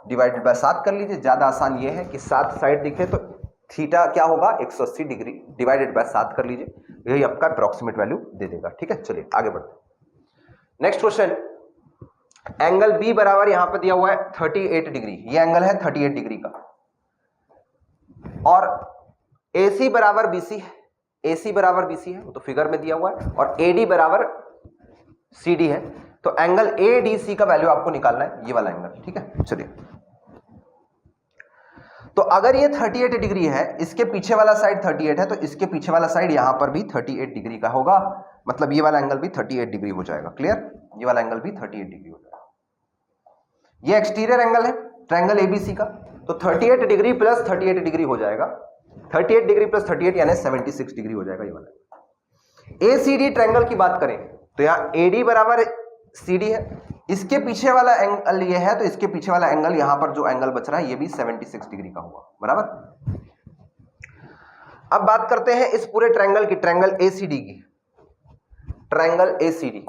डिवाइडेड बाय 7 कर लीजिए। ज्यादा आसान ये है कि 7 साइड दिखे तो थीटा क्या होगा, 180 डिग्री डिवाइडेड बाय 7 कर लीजिए, यही आपका अप्रॉक्सीमेट वैल्यू दे देगा, ठीक है। चलिए आगे बढ़ते हैं। नेक्स्ट क्वेश्चन, एंगल बी बराबर यहां पे दिया हुआ है 38 डिग्री, ये एंगल है 38 डिग्री का, और AC बराबर BC, AC बराबर BC है, वो तो फिगर में दिया हुआ है, और AD बराबर CD है। तो एंगल ADC का वैल्यू आपको निकालना है, ये वाला एंगल, ठीक है। चलिए, तो अगर ये 38 डिग्री है, इसके पीछे वाला साइड 38 है, तो इसके पीछे वाला साइड यहां पर भी 38 डिग्री का होगा, मतलब ये वाला एंगल भी 38 डिग्री हो जाएगा। क्लियर, ये वाला एंगल भी 38 डिग्री हो जाएगा। ये एक्सटीरियर एंगल है ट्रायंगल ABC का, तो 38 डिग्री प्लस 38 डिग्री हो जाएगा, 38 डिग्री प्लस 38 यानी 76 डिग्री हो जाएगा ये वाला। ACD ट्रायंगल की बात करें तो यहाँ AD बराबर CD है, इसके पीछे वाला एंगल ये है, तो इसके पीछे वाला एंगल यहां पर जो एंगल बच रहा है ये भी 76 डिग्री का हुआ, बराबर। अब बात करते हैं इस पूरे ट्रायंगल की, ट्रायंगल ACD की, ट्रायंगल ACD,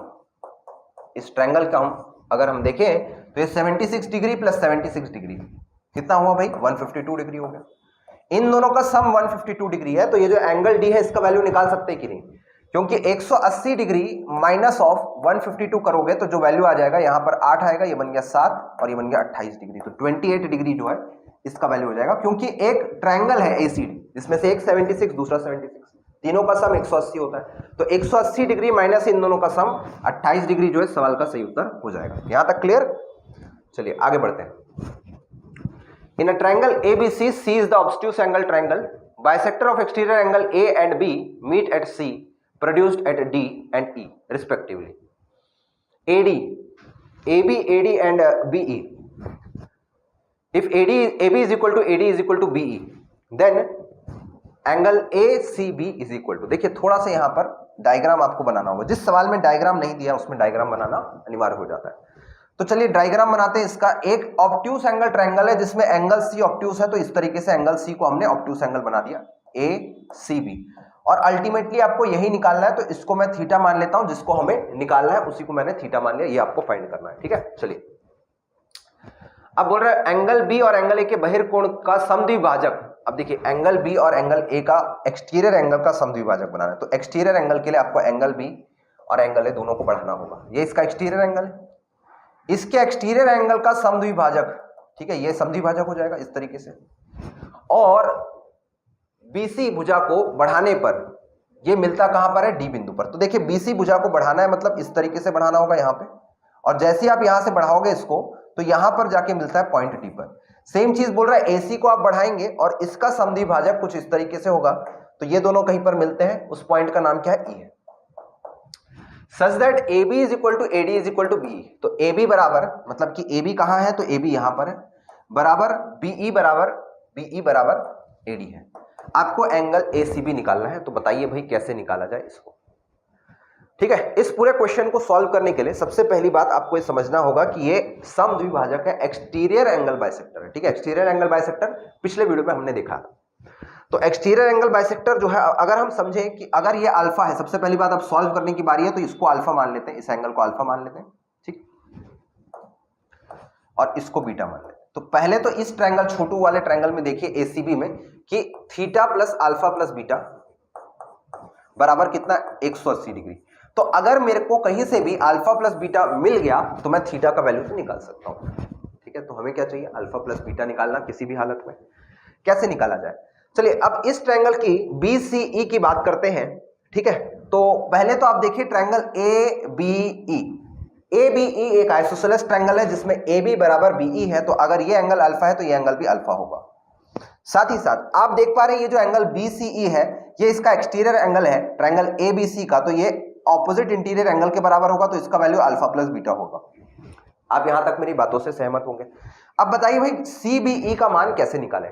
इस ट्रायंगल का अगर हम देखें तो ये 76 डिग्री प्लस 76 डिग्री कितना हुआ भाई, 152 डिग्री हो गया। इन दोनों का सम 152 डिग्री है, तो ये जो एंगल D है इसका वैल्यू निकाल सकते हैं कि नहीं, क्योंकि 180 डिग्री माइनस ऑफ 152 करोगे तो जो वैल्यू आ जाएगा यहां पर 8 आएगा, ये बन गया 7 और ये बन गया 28 डिग्री, तो 28 डिग्री जो है इसका वैल्यू हो जाएगा, क्योंकि एक ट्रायंगल है ACD जिसमें से एक 76 दूसरा 76, तीनों का सम 180 होता है, तो 180 डिग्री माइनस इन दोनों का सम 28 डिग्री जो है सवाल का सही उत्तर हो जाएगा। यहां तक क्लियर। चलिए आगे बढ़ते हैं। In a triangle ABC, C is the obtuse angle triangle. Bisector of exterior angle A and B meet at C, produced at D and E respectively. AD, AB, AD and BE. If AB is equal to AD is equal to BE, then angle ACB is equal to, देखिए थोड़ा सा यहाँ पर diagram आपको बनाना होगा, जिस सवाल में डायग्राम नहीं दिया उसमें डायग्राम बनाना अनिवार्य हो जाता है। तो चलिए डायग्राम बनाते हैं इसका। एक ऑब्ट्यूस एंगल ट्रायंगल है जिसमें एंगल C ऑब्ट्यूस है, तो इस तरीके से एंगल C को हमने ऑब्ट्यूस एंगल बना दिया ACB, और अल्टीमेटली आपको यही निकालना है, तो इसको मैं थीटा मान लेता हूं, जिसको हमें निकालना है उसी को मैंने थीटा मान लिया, ये आपको फाइंड करना है, ठीक है। चलिए अब बोल रहे हैं एंगल B और एंगल A के बहिर्कोण का समद्विभाजक। अब देखिए एंगल B और एंगल A का एक्सटीरियर एंगल का समद्विभाजक बनाना है, तो एक्सटीरियर एंगल के लिए आपको एंगल B और एंगल A दोनों को बढ़ाना होगा। ये इसका एक्सटीरियर एंगल है, इसके एक्सटीरियर एंगल का समद्विभाजक, ठीक है, ये समद्विभाजक हो जाएगा इस तरीके से, और BC भुजा को बढ़ाने पर ये मिलता कहां पर है, D बिंदु पर। तो देखिए BC भुजा को बढ़ाना है मतलब इस तरीके से बढ़ाना होगा यहां पे, और जैसे आप यहां से बढ़ाओगे इसको तो यहां पर जाके मिलता है पॉइंट D पर। सेम चीज बोल रहा है AC को आप बढ़ाएंगे और इसका समद्विभाजक कुछ इस तरीके से होगा, तो ये दोनों कहीं पर मिलते हैं, उस पॉइंट का नाम क्या है, E है। Such that AB is equal to AD is equal to BE, तो AB बराबर, मतलब कि AB कहां है, तो AB यहां पर है, बराबर BE बराबर AD है। आपको एंगल ACB निकालना है, तो बताइए भाई कैसे निकाला जाए इसको, ठीक है। इस पूरे क्वेश्चन को सॉल्व करने के लिए सबसे पहली बात आपको ये समझना होगा कि ये समद्विभाजक है, एक्सटीरियर एंगल बाइसेक्टर है, ठीक है। एक्सटीरियर एंगल बाइसेक्टर पिछले वीडियो में हमने देखा। तो एक्सटीरियर एंगल बाइसेक्टर जो है, अगर हम समझें कि अगर ये अल्फा है, सबसे पहली बात अब सॉल्व करने की बारी है, तो इसको अल्फा मान लेते हैं, इस एंगल को अल्फा मान लेते हैं, ठीक, और इसको बीटा मान लेते हैं। तो पहले तो इस ट्रायंगल, छोटू वाले ट्रायंगल में देखिए एसीबी में कि theta plus alpha plus beta बराबर कितना, 180 डिग्री। तो अगर मेरे को कहीं से भी अल्फा प्लस बीटा मिल गया तो मैं थीटा का वैल्यू तो निकाल सकता हूं, ठीक है। तो हमें क्या चाहिए, अल्फा प्लस बीटा निकालना किसी भी हालत में। कैसे निकाला जाए, चलिए अब इस ट्रायंगल की BCE की बात करते हैं, ठीक है। तो पहले तो आप देखिए ट्रायंगल ABE, ABE एक आइसोसेलेस ट्रायंगल है जिसमें AB बराबर BE है, तो अगर ये एंगल अल्फा है तो ये एंगल भी अल्फा होगा। साथ ही साथ आप देख पा रहे हैं ये जो एंगल BCE है ये इसका एक्सटीरियर एंगल है ट्रायंगल ABC का, तो ये ऑपोजिट इंटीरियर एंगल के बराबर होगा, तो इसका वैल्यू अल्फा प्लस बीटा होगा। आप यहां तक मेरी बातों से सहमत होंगे। अब बताइए भाई CBE का मान कैसे निकालें।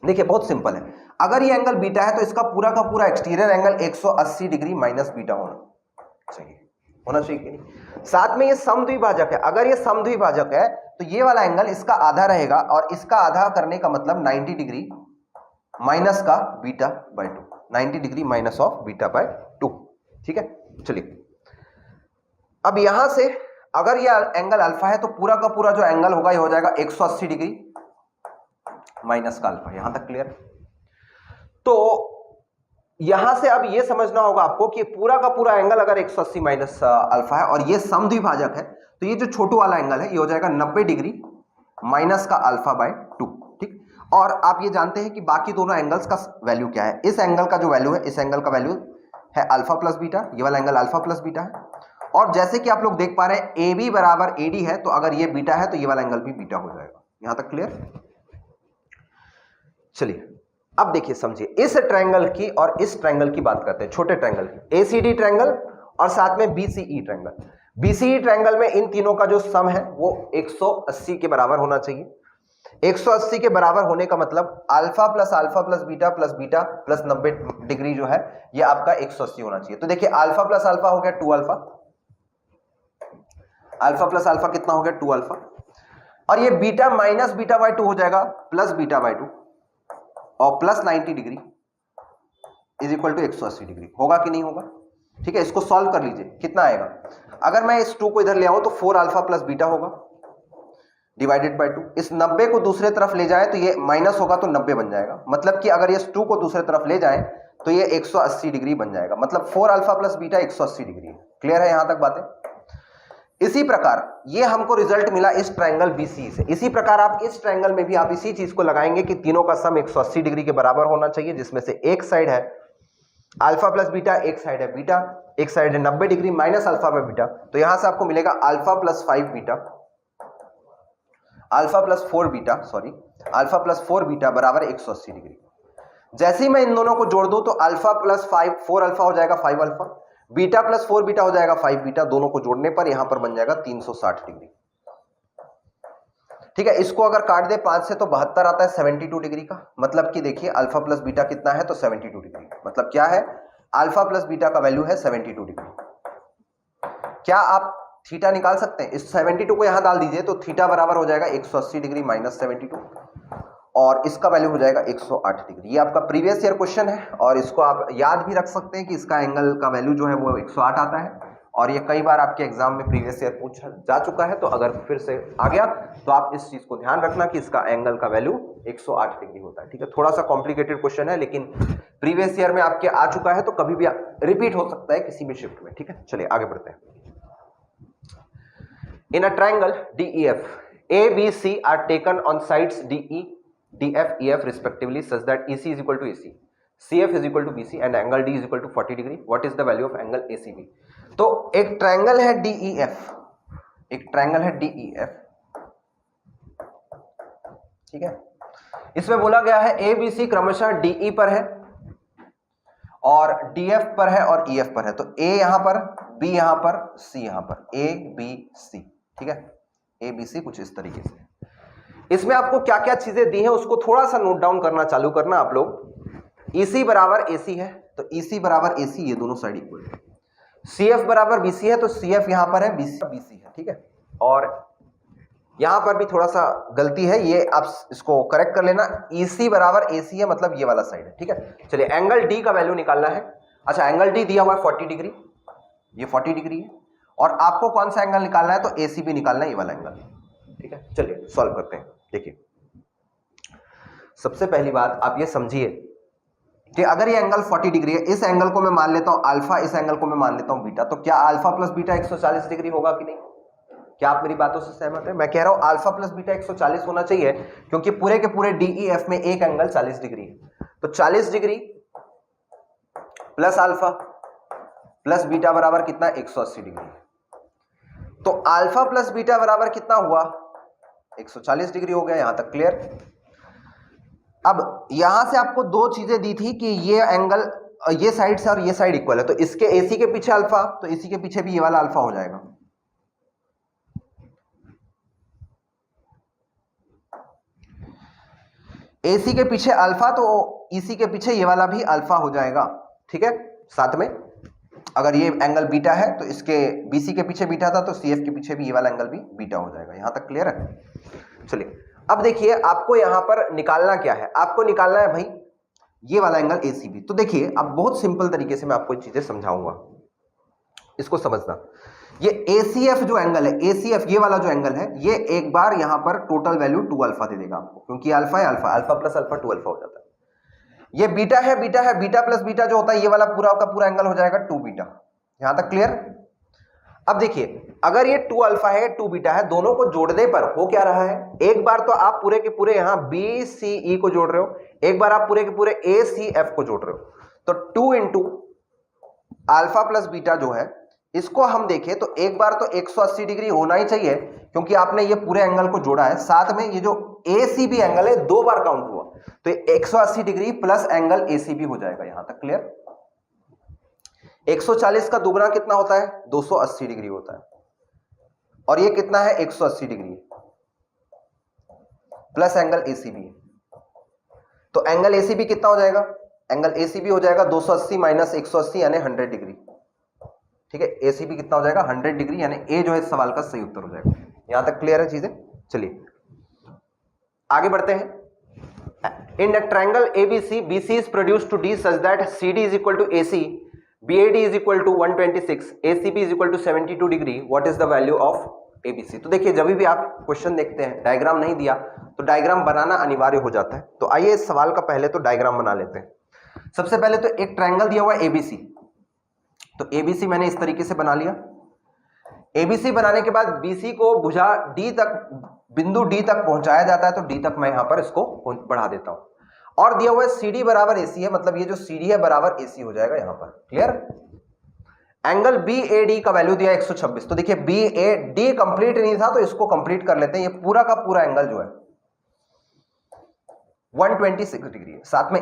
देखिए बहुत सिंपल है, अगर ये एंगल बीटा है तो इसका पूरा का पूरा exterior angle 180 degree minus beta होना चाहिए कि नहीं। साथ में ये समद्विभाजक है, अगर ये समद्विभाजक है तो ये वाला एंगल इसका आधा रहेगा, और इसका आधा करने का मतलब 90 डिग्री माइनस का beta by 2, 90 degree minus of beta by 2, ठीक है। चलिए अब यहां से अगर ये एंगल अल्फा है तो पूरा का पूरा जो एंगल होगा ये हो जाएगा 180 डिग्री माइनस का अल्फा। यहां तक क्लियर। तो यहां से अब ये समझना होगा आपको कि पूरा का पूरा एंगल अगर 180 माइनस अल्फा है और ये समद्विभाजक है, तो ये जो छोटू वाला एंगल है ये हो जाएगा 90 डिग्री माइनस का अल्फा बाय 2, ठीक। और आप ये जानते हैं कि बाकी दोनों एंगल्स का वैल्यू क्या है। इस एंगल का जो वैल्यू है, इस एंगल का वैल्यू है अल्फा प्लस बीटा, ये वाला एंगल अल्फा प्लस बीटा है। और जैसे कि आप लोग देख पा रहे हैं AB बराबर AD है, तो अगर ये बीटा है तो ये वाला एंगल भी बीटा हो जाएगा। यहां तक क्लियर। चलिए अब देखिए समझिए, इस ट्रायंगल की और इस ट्रायंगल की बात करते हैं, छोटे ट्रायंगल की, ACD ट्रायंगल और साथ में BCE ट्रायंगल। BCE ट्रायंगल में इन तीनों का जो सम है वो 180 के बराबर होना चाहिए। 180 के बराबर होने का मतलब alpha plus beta plus 90 degree जो है ये आपका 180 होना चाहिए। तो देखिए अल्फा प्लस अल्फा हो गया 2 अल्फा, अल्फा प्लस अल्फा कितना हो गया 2 अल्फा, और ये बीटा माइनस बीटा बाय 2 हो जाएगा प्लस बीटा बाय 2, और plus 90 degree is equal to 180 degree. होगा कि नहीं होगा, ठीक है। इसको सॉल्व कर लीजिए, कितना आएगा, अगर मैं इस 2 को इधर ले आऊं तो 4 अल्फा प्लस बीटा होगा डिवाइडेड बाय 2। इस 90 को दूसरे तरफ ले जाए तो ये माइनस होगा तो 90 बन जाएगा, मतलब कि अगर ये 2 को दूसरे तरफ ले जाए तो ये 180 डिग्री बन जाएगा, मतलब 4 अल्फा प्लस बीटा 180 डिग्री है। क्लियर है यहां तक बातें। इसी प्रकार ये हमको रिजल्ट मिला इस ट्रायंगल BCE से। इसी प्रकार आप इस ट्रायंगल में भी आप इसी चीज को लगाएंगे कि तीनों का सम 180 डिग्री के बराबर होना चाहिए, जिसमें से एक साइड है अल्फा प्लस बीटा, एक साइड है बीटा, एक साइड है 90 degree minus alpha by beta. तो यहां से आपको मिलेगा alpha plus 5 beta, alpha plus 4 beta, sorry alpha plus 4 beta बराबर 180 डिग्री। जैसे ही मैं इन दोनों को जोड़ दूं तो अल्फा प्लस 5 4 अल्फा हो जाएगा 5 अल्फा, बीटा प्लस 4 बीटा हो जाएगा 5 बीटा, दोनों को जोड़ने पर यहां पर बन जाएगा 360 डिग्री, ठीक है। इसको अगर काट दे 5 से तो 72 आता है 72 डिग्री का, मतलब कि देखिए अल्फा प्लस बीटा कितना है तो 72 डिग्री, मतलब क्या है अल्फा प्लस बीटा का वैल्यू है 72 डिग्री। क्या आप थीटा निकाल सकते हैं, इस 72 को यहां डाल दीजिए तो थीटा बराबर हो जाएगा 180 डिग्री माइनस 72, और इसका वैल्यू हो जाएगा 108 डिग्री। ये आपका प्रीवियस ईयर क्वेश्चन है और इसको आप याद भी रख सकते हैं कि इसका एंगल का वैल्यू जो है वो 108 आता है, और ये कई बार आपके एग्जाम में प्रीवियस ईयर पूछा जा चुका है। तो अगर फिर से आ गया तो आप इस चीज को ध्यान रखना कि इसका एंगल का वैल्यू 108 डिग्री होता है, ठीक है। थोड़ा सा कॉम्प्लिकेटेड क्वेश्चन है लेकिन प्रीवियस ईयर में आपके आ चुका है, तो कभी भी रिपीट हो सकता है किसी भी शिफ्ट में, ठीक है। चलिए आगे बढ़ते हैं। In a triangle DEF, ABC are taken on sides DE, DF, EF respectively such that EC is equal to AC, CF is equal to BC and angle D is equal to 40 degree. What is the value of angle ACB? तो एक triangle है DEF, एक triangle है DEF, ठीक है। इसमें बोला गया है ABC क्रमशः DE पर है और DF पर है और EF पर है। तो A यहां पर, B यहां पर, C यहां पर, A B C, ठीक है। ABC कुछ इस तरीके से। इसमें आपको क्या क्या चीजें दी हैं उसको थोड़ा सा नोट डाउन करना चालू करना आप लोग। EC बराबर AC है तो EC बराबर AC, ये दोनों साइड इक्वल है। CF बराबर BC है तो CF यहां पर है, BC है, ठीक है। और यहां पर भी थोड़ा सा गलती है, ये आप इसको करेक्ट कर लेना। EC बराबर AC है, मतलब ये वाला साइड है, ठीक है। चलिए एंगल D का वैल्यू निकालना है। अच्छा एंगल D दिया हुआ है 40 डिग्री, ये 40 डिग्री है, और आपको कौन सा एंगल निकालना है, तो ACB निकालना है, ये वाला एंगल, ठीक है। चलिए सॉल्व करते हैं। देखिए सबसे पहली बात आप ये समझिए कि अगर ये एंगल 40 डिग्री है, इस एंगल को मैं मान लेता हूं अल्फा, इस एंगल को मैं मान लेता हूं बीटा, तो क्या अल्फा प्लस बीटा 140 डिग्री होगा कि नहीं? क्या आप मेरी बातों से सहमत है? मैं कह रहा हूं अल्फा प्लस बीटा 140 होना चाहिए, क्योंकि पूरे के पूरे DEF में एक एंगल 40 डिग्री है। तो 40 degree plus alpha plus beta बराबर कितना? 180 डिग्री। तो अल्फा प्लस बीटा बराबर कितना हुआ? 140 डिग्री हो गया। यहां तक क्लियर? अब यहां से आपको दो चीजें दी थी कि ये एंगल ये साइड से और ये साइड इक्वल है, तो इसके AC के पीछे अल्फा, तो इसी के पीछे भी ये वाला अल्फा हो जाएगा। AC के पीछे अल्फा, तो EC के पीछे ये वाला भी अल्फा हो जाएगा, ठीक है। साथ में अगर ये एंगल बीटा है तो इसके BC के पीछे बीटा था, तो CF के पीछे भी ये वाला एंगल भी बीटा हो जाएगा। यहां तक क्लियर है? चलिए अब देखिए आपको यहां पर निकालना क्या है, आपको निकालना है भाई ये वाला एंगल ACB। तो देखिए अब बहुत सिंपल तरीके से मैं आपको चीजें समझाऊंगा, इसको समझना। ये ACF जो एंगल है, ACF ये वाला जो एंगल है, ये एक बार यहां पर टोटल वैल्यू 2 अल्फा दे देगा आपको, क्योंकि अल्फा है, alpha alpha plus alpha 2 alpha हो जाता है। ये बीटा है, बीटा है, बीटा प्लस बीटा जो होता है, ये वाला पूरा का पूरा एंगल हो जाएगा 2 बीटा। यहां तक क्लियर? अब देखिए अगर ये 2 अल्फा है 2 बीटा है, दोनों को जोड़ने पर हो क्या रहा है, एक बार तो आप पूरे के पूरे यहां BCE को जोड़ रहे हो, एक बार आप पूरे के पूरे ACF को जोड़ रहे हो। तो 2 इंटू अल्फा प्लस बीटा जो है, इसको हम देखें तो एक बार तो 180 डिग्री होना ही चाहिए, क्योंकि आपने ये पूरे एंगल को जोड़ा है। साथ में ये जो ACB एंगल है 2 बार काउंट हुआ, तो 180 डिग्री प्लस एंगल ACB हो जाएगा। यहां तक क्लियर? 140 का दुगना कितना होता है? 280 डिग्री होता है, और ये कितना है? 180 डिग्री प्लस एंगल ACB। तो एंगल ACB कितना हो जाएगा? एंगल ACB हो जाएगा 280 माइनस 180 यानी 100 डिग्री, ठीक है। ACB कितना हो जाएगा? 100 डिग्री, यानी A जो है इस सवाल का सही उत्तर हो जाएगा। यहां तक क्लियर है चीजें? चलिए आगे बढ़ते हैं। In the triangle ABC, BC is produced to D such that CD is equal to AC, BAD is equal to 126, ACB is equal to 72 degree. What is the value of ABC? तो देखिए जब भी आप question देखते हैं, diagram नहीं दिया तो डायग्राम बनाना अनिवार्य हो जाता है। तो आइए इस सवाल का पहले तो डायग्राम बना लेते हैं। सबसे पहले तो एक ट्रायंगल दिया हुआ है ABC, तो ABC मैंने इस तरीके से बना लिया। ABC बनाने के बाद BC को भुजा D तक, बिंदु D तक पहुंचाया जाता है, तो D तक मैं यहां पर इसको बढ़ा देता हूं। और दिया हुआ है CD बराबर AC है, मतलब ये जो CD है बराबर AC हो जाएगा यहां पर। क्लियर? एंगल BAD का वैल्यू दिया 126, तो देखिए BAD कंप्लीट नहीं था, तो इसको कंप्लीट कर लेते हैं। ये पूरा का पूरा एंगल जो है 126 डिग्री है। साथ में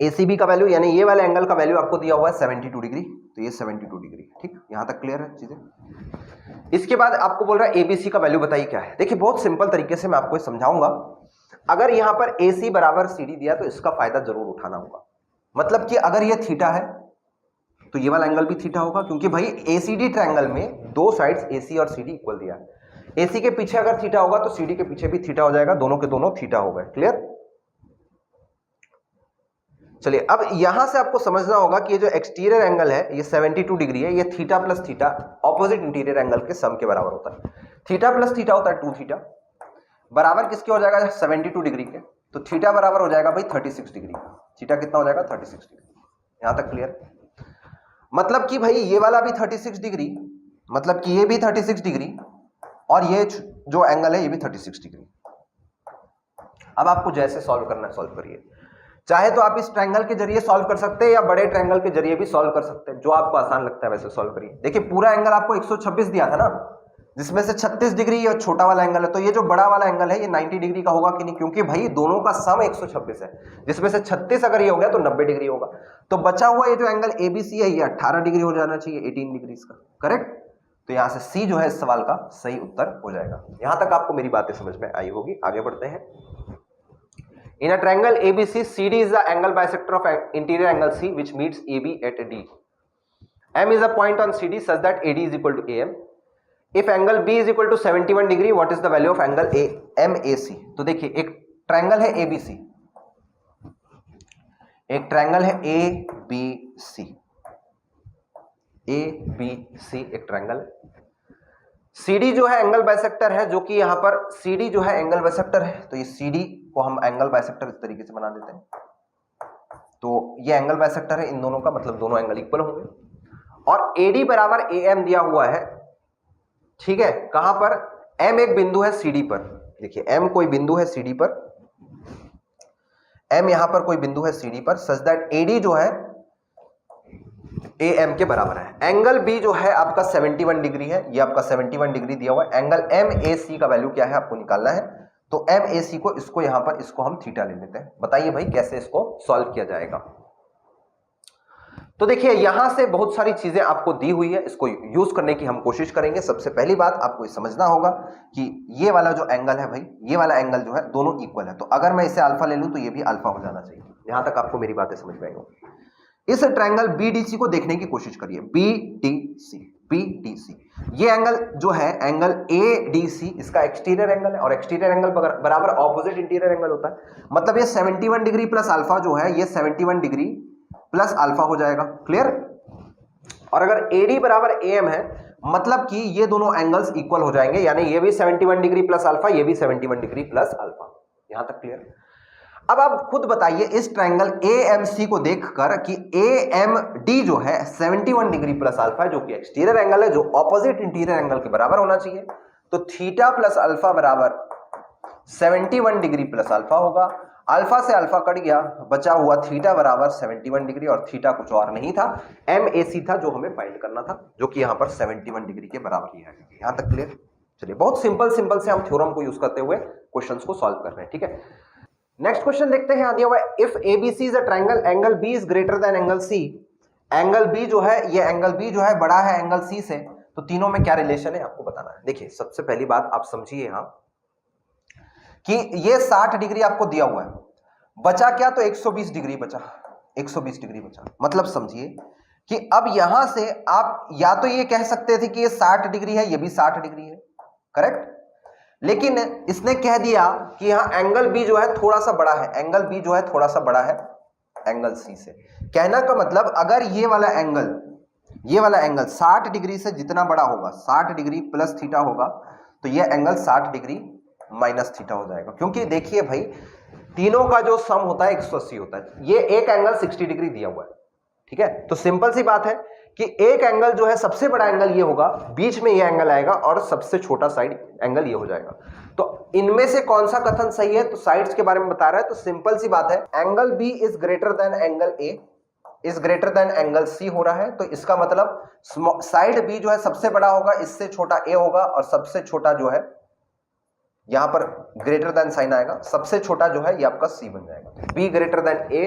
ACB का वैल्यू, यानी ये वाले एंगल का वैल्यू आपको दिया हुआ है 72 डिग्री, तो ये 72 डिग्री। ठीक, यहां तक क्लियर है चीजें? इसके बाद आपको बोल रहा है ABC का वैल्यू बताइए क्या है। देखिए बहुत सिंपल तरीके से मैं आपको समझाऊंगा। अगर यहां पर AC बराबर CD दिया तो इसका फायदा जरूर उठाना होगा। मतलब कि अगर ये थीटा है तो ये वाला एंगल भी थीटा होगा, क्योंकि भाई ACD ट्रायंगल में दो साइड्स AC और CD इक्वल दिया है। AC के पीछे अगर थीटा होगा तो CD के पीछे भी थीटा हो जाएगा, दोनों के दोनों थीटा हो गए। क्लियर? चलिए अब यहां से आपको समझना होगा कि ये जो एक्सटीरियर एंगल है ये 72 डिग्री है, ये theta plus theta opposite interior angle के सम के बराबर होता है। थीटा प्लस थीटा होता है 2 थीटा, बराबर किसके हो जाएगा? 72 डिग्री के। तो थीटा बराबर हो जाएगा भाई 36 डिग्री। थीटा कितना हो जाएगा? 36 डिग्री। यहां तक क्लियर? मतलब कि भाई ये वाला भी 36 डिग्री, मतलब कि ये भी 36 डिग्री, और ये जो एंगल है ये भी 36 डिग्री। अब आपको जैसे सॉल्व करना है सॉल्व करिए। चाहे तो आप इस ट्रायंगल के जरिए सॉल्व कर सकते हैं या बड़े ट्रायंगल के जरिए भी सॉल्व कर सकते हैं, जो आपको आसान लगता है वैसे सॉल्व करिए। देखिए पूरा एंगल आपको 126 दिया था ना, जिसमें से 36 डिग्री ये छोटा वाला एंगल है, तो ये जो बड़ा वाला एंगल है ये 90 डिग्री का होगा कि नहीं? क्योंकि भाई दोनों का सम 126 है, जिसमें से 36 अगर ये हो गया तो 90 डिग्री होगा। तो बचा हुआ ये जो एंगल ABC है ये 18 डिग्री हो जाना चाहिए, 18 डिग्री इसका। करेक्ट? तो यहां से C जो है इस सवाल का सही उत्तर हो जाएगा। यहां तक आपको मेरी बातें समझ में आई होगी। आगे बढ़ते हैं। In a triangle ABC, CD is the angle bisector of interior angle C which meets AB at D. M is a point on CD such that AD is equal to AM. If angle B is equal to 71 degree what is the value of angle A M A C. तो देखिए एक triangle है ABC, एक triangle है A B C, A B C एक triangle है। CD जो है एंगल बाइसेक्टर है, जो कि यहां पर CD जो है एंगल बाइसेक्टर है, तो ये CD को हम एंगल बाइसेक्टर इस तरीके से बना देते हैं। तो ये एंगल बाइसेक्टर है इन दोनों का, मतलब दोनों एंगल इक्वल होंगे। और AD बराबर AM दिया हुआ है, ठीक है, कहां पर? M एक बिंदु है CD पर, देखिए M कोई बिंदु है CD पर, M यहां पर कोई बिंदु है CD पर, सच दैट AD जो है AM के बराबर है। एंगल B जो है आपका 71 डिग्री है, ये आपका 71 डिग्री दिया हुआ है। एंगल MAC का वैल्यू क्या है आपको निकालना है, तो MAC को इसको यहां पर इसको हम थीटा ले लेते हैं। बताइए भाई कैसे इसको सॉल्व किया जाएगा। तो देखिए यहां से बहुत सारी चीजें आपको दी हुई है, इसको यूज करने की हम कोशिश करेंगे। सबसे पहली बात आपको समझना होगा कि ये वाला जो एंगल है भाई, ये वाला एंगल जो है दोनों इक्वल है, तो अगर मैं इसे अल्फा ले लूं तो ये भी अल्फा हो जाना चाहिए। यहां तक आपको मेरी बातें समझ में आएगी। इस ट्रायंगल BDC को देखने की कोशिश करिए, BDC ये एंगल जो है एंगल ADC, इसका एक्सटीरियर एंगल है, और एक्सटीरियर एंगल बराबर ऑपोजिट इंटीरियर एंगल होता है। मतलब ये 71 डिग्री प्लस अल्फा जो है, ये 71 डिग्री प्लस अल्फा हो जाएगा। क्लियर? और अगर AD बराबर AM है, मतलब कि ये दोनों एंगल्स इक्वल हो जाएंगे, यानी ये भी 71 डिग्री प्लस अल्फा, ये भी 71 डिग्री प्लस अल्फा। यहां तक क्लियर? अब आप खुद बताइए इस ट्रायंगल AMC को देखकर कि AMD जो है 71 डिग्री प्लस अल्फा है, जो कि एक्सटीरियर एंगल है, जो ऑपोजिट इंटीरियर एंगल के बराबर होना चाहिए। तो थीटा प्लस अल्फा बराबर 71 डिग्री प्लस अल्फा होगा। अल्फा से अल्फा कट गया, बचा हुआ थीटा बराबर 71 डिग्री, और थीटा कुछ और नहीं था, MAC था, जो हमें फाइंड करना था, जो कि यहां पर 71 डिग्री के बराबर ही है। यहां तक क्लियर? चलिए बहुत सिंपल से हम थ्योरम को यूज करते हुए क्वेश्चंस को सॉल्व कर रहे हैं, ठीक है। नेक्स्ट क्वेश्चन देखते हैं, दिया हुआ है if ABC is a triangle, angle B is greater than angle C। Angle B जो है, ये एंगल B जो है बड़ा है एंगल C से, तो तीनों में क्या रिलेशन है आपको बताना है। देखिए सबसे पहली बात आप समझिए यहां कि ये 60 डिग्री आपको दिया हुआ है, बचा क्या? तो 120 डिग्री बचा, 120 डिग्री बचा। मतलब समझिए कि अब यहां से आप या तो ये कह सकते थे कि ये 60 डिग्री है, ये भी 60 डिग्री है, करेक्ट। लेकिन इसने कह दिया कि यहां एंगल B जो है थोड़ा सा बड़ा है, एंगल B जो है थोड़ा सा बड़ा है एंगल C से। कहना का मतलब अगर ये वाला एंगल 60 डिग्री से जितना बड़ा होगा, 60 डिग्री प्लस थीटा होगा, तो ये एंगल 60 डिग्री माइनस थीटा हो जाएगा। क्योंकि देखिए भाई तीनों का जो सम होता है 180 होता है। ये एक एंगल 60 डिग्री दिया हुआ है, ठीक है। तो सिंपल सी बात है कि एक एंगल जो है सबसे बड़ा एंगल ये होगा, बीच में ये एंगल आएगा, और सबसे छोटा साइड एंगल ये हो जाएगा। तो इनमें से कौन सा कथन सही है? तो साइड्स के बारे में बता रहा है, तो सिंपल सी बात है, angle B is greater than angle A is greater than angle C हो रहा है। तो इसका मतलब साइड B जो है सबसे बड़ा होगा, इससे छोटा A होगा, और सबसे छोटा जो है यहां पर ग्रेटर देन साइन आएगा, सबसे छोटा जो है ये आपका C बन जाएगा। B greater than A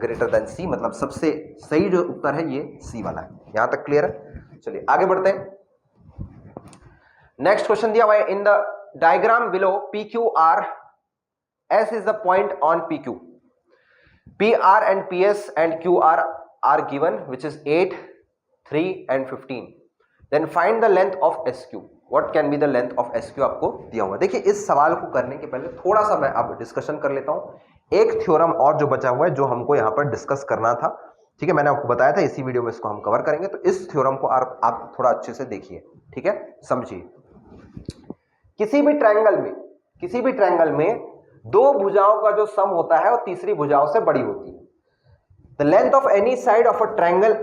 greater than C, मतलब सबसे सही जो उत्तर है ये C वाला है। यहां तक क्लियर है? चलिए आगे बढ़ते हैं। नेक्स्ट क्वेश्चन दिया हुआ है, in the diagram below PQR, S is the point on PQ, PR and PS and QR are given, which is 8, 3 and 15. Then find the length of SQ. What can be the length of SQ आपको दिया हुआ है। देखिए इस सवाल को करने के पहले थोड़ा सा मैं अब डिस्कशन कर लेता हूं। एक थ्योरम और जो बचा हुआ है, जो हमको यहां पर डिस्कस करना था, ठीक है, मैंने आपको बताया था इसी वीडियो में इसको हम कवर करेंगे। तो इस थ्योरम को आप थोड़ा अच्छे से देखिए, ठीक है, समझिए। किसी भी ट्रायंगल में दो भुजाओं का जो सम होता है वो तीसरी भुजाओं से बड़ी होती है। The length of any side of a triangle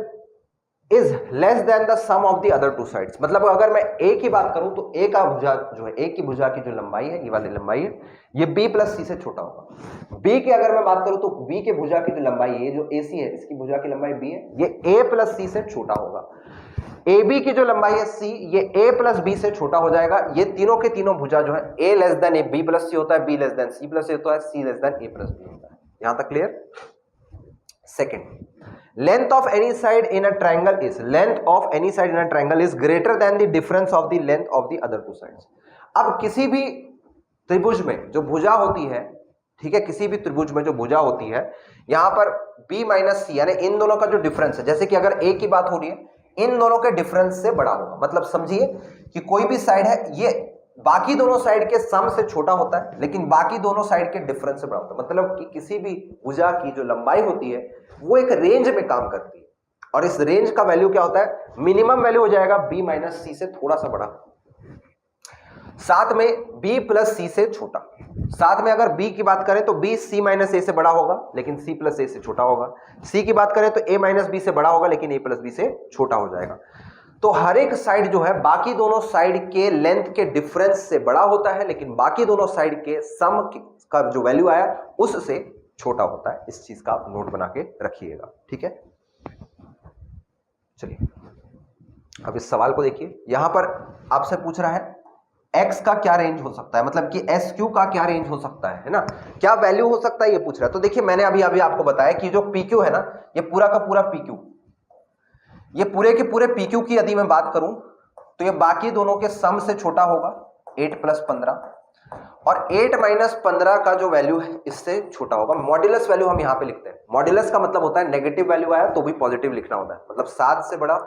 is less than the sum of the other two sides. मतलब अगर मैं A की बात करूं तो A का भुजा जो है, A की भुजा की जो लंबाई है, ये वाली लंबाई है, ये B प्लस C से छोटा होगा। B की अगर मैं बात करूं तो B के भुजा की जो लंबाई है, ये जो AC है, इसकी भुजा की लंबाई B है, ये A प्लस C से छोटा होगा। AB की जो लंबाई है C, ये A प्लस B से छोटा हो जाएगा। ये तीनों के तीनों भुजा जो है A less than A B plus C होता है, B less than C plus A होता है, C less than A plus B होता है। यहां तक clear? Second, length of any side in a triangle is greater than the difference of the length of the other two sides. अब किसी भी त्रिभुज में जो भुजा होती है, ठीक है, किसी भी त्रिभुज में जो भुजा होती है, यहां पर B माइनस C यानी इन दोनों का जो डिफरेंस है, जैसे कि अगर A की बात हो रही है, इन दोनों के डिफरेंस से बड़ा होगा। मतलब समझिए कि कोई भी साइड है, ये बाकी दोनों साइड के सम से छोटा होता है, लेकिन बाकी दोनों साइड के डिफरेंस से बड़ा होता है। मतलब कि किसी भी भुजा की जो लंबाई होती है वो एक रेंज में काम करती है, और इस रेंज का वैल्यू क्या होता है, मिनिमम वैल्यू हो जाएगा b माइनस सी से थोड़ा सा बड़ा, साथ में b प्लस सी से छोटा। साथ में अगर b की बात करें तो b c माइनस ए से बड़ा होगा लेकिन c प्लस ए से छोटा होगा। c की बात करें तो a माइनस बी से बड़ा होगा लेकिन a प्लस बी से छोटा हो जाएगा। तो हर एक साइड जो है बाकी दोनों साइड के लेंथ के डिफरेंस से बड़ा होता है, लेकिन बाकी दोनों साइड के सम का जो वैल्यू आया उससे छोटा होता है। इस चीज का आप नोट बना के रखिएगा, ठीक है। चलिए अब इस सवाल को देखिए, यहां पर आपसे पूछ रहा है x का क्या रेंज हो सकता है, मतलब कि SQ का क्या रेंज हो सकता है ना, क्या वैल्यू हो सकता है ये पूछ रहा है। तो देखिए मैंने अभी आपको बताया कि जो PQ है ना, ये पूरा का पूरा PQ, ये पूरे के पूरे PQ की यदि मैं बात करूं तो ये बाकी दोनों के सम से छोटा होगा 8 प्लस 15, और 8 माइनस 15 का जो वैल्यू है इससे छोटा होगा। मॉड्यूलस वैल्यू हम यहां पे लिखते हैं, मॉड्यूलस का मतलब होता है नेगेटिव वैल्यू आया तो भी पॉजिटिव लिखना होता है, मतलब 7 से बड़ा।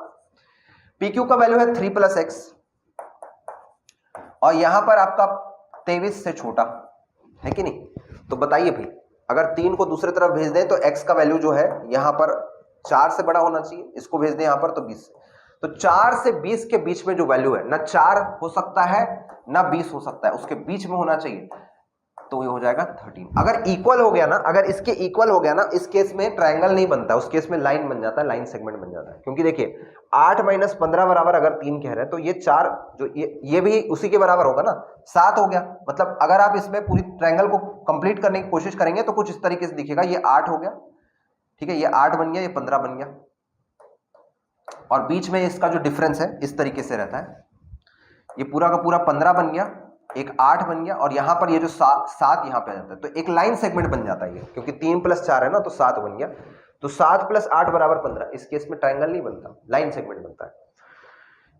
PQ का वैल्यू है 3 प्लस एक्स, और यहां पर आपका 23 से छोटा है कि नहीं। तो बताइए भाई, अगर 3 को दूसरी तरफ भेज दें तो x का वैल्यू जो है यहां पर 4 से बड़ा होना चाहिए, इसको भेज दें यहां पर तो 20 से। तो 4 से 20 के बीच में जो वैल्यू है, ना 4 हो सकता है ना 20 हो सकता है, उसके बीच में होना चाहिए, तो ये हो जाएगा 13। अगर इक्वल हो गया ना, अगर इसके इक्वल हो गया ना, इस केस में ट्रायंगल नहीं बनता, उस केस में लाइन बन जाता है, लाइन सेगमेंट बन जाता है। क्योंकि देखिए 8 माइनस 15 बराबर अगर 3 कह रहे हैं तो ये 4 जो ये भी उसी के बराबर होगा ना, 7 हो गया। मतलब अगर आप इसमें पूरी ट्रायंगल को कंप्लीट करने की कोशिश करेंगे तो कुछ इस तरीके से दिखेगा, ये 8 हो गया, ठीक है, ये 8 बन गया, ये 15 बन गया, और बीच में इसका जो डिफरेंस है इस तरीके से रहता है, ये पूरा का पूरा 15 बन गया, एक 8 बन गया, और यहां पर ये जो 7 यहां पे आ जाता है, तो एक लाइन सेगमेंट बन जाता है ये, क्योंकि 3 प्लस 4 है ना, तो 7 बन गया। तो 7 प्लस 8 बराबर 15, इस केस में ट्रायंगल नहीं बनता, लाइन सेगमेंट बनता है।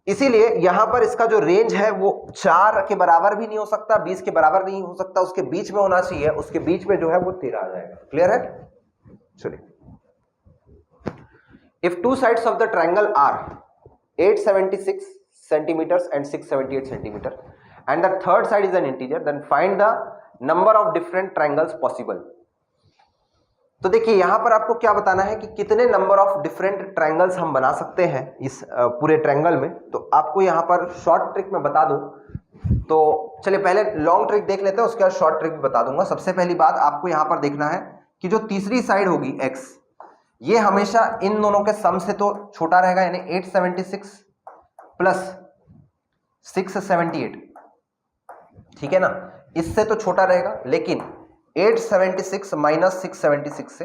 इसीलिए यहां पर इसका जो रेंज है वो 4 के बराबर भी नहीं हो सकता, 20 के बराबर नहीं हो सकता, उसके बीच में होना चाहिए, उसके बीच में जो है वो 13 आ जाएगा। क्लियर है? चलिए, if two sides of the triangle are 876 centimeters and 678 centimeter and the third side is an integer, then find the number of different triangles possible। तो देखिए यहां पर आपको क्या बताना है कि कितने नंबर ऑफ डिफरेंट ट्रायंगल्स हम बना सकते हैं इस पूरे ट्रायंगल में। तो आपको यहां पर शॉर्ट ट्रिक में बता दूं, तो चलिए पहले लॉन्ग ट्रिक देख लेते हैं, उसके बाद शॉर्ट ट्रिक बता दूंगा। सबसे पहली बात आपको यहां पर देखना है कि जो तीसरी साइड होगी x, ये हमेशा इन दोनों के सम से तो छोटा रहेगा, यानी 876 प्लस 678, ठीक है ना, इससे तो छोटा रहेगा, लेकिन 876 माइनस 676 से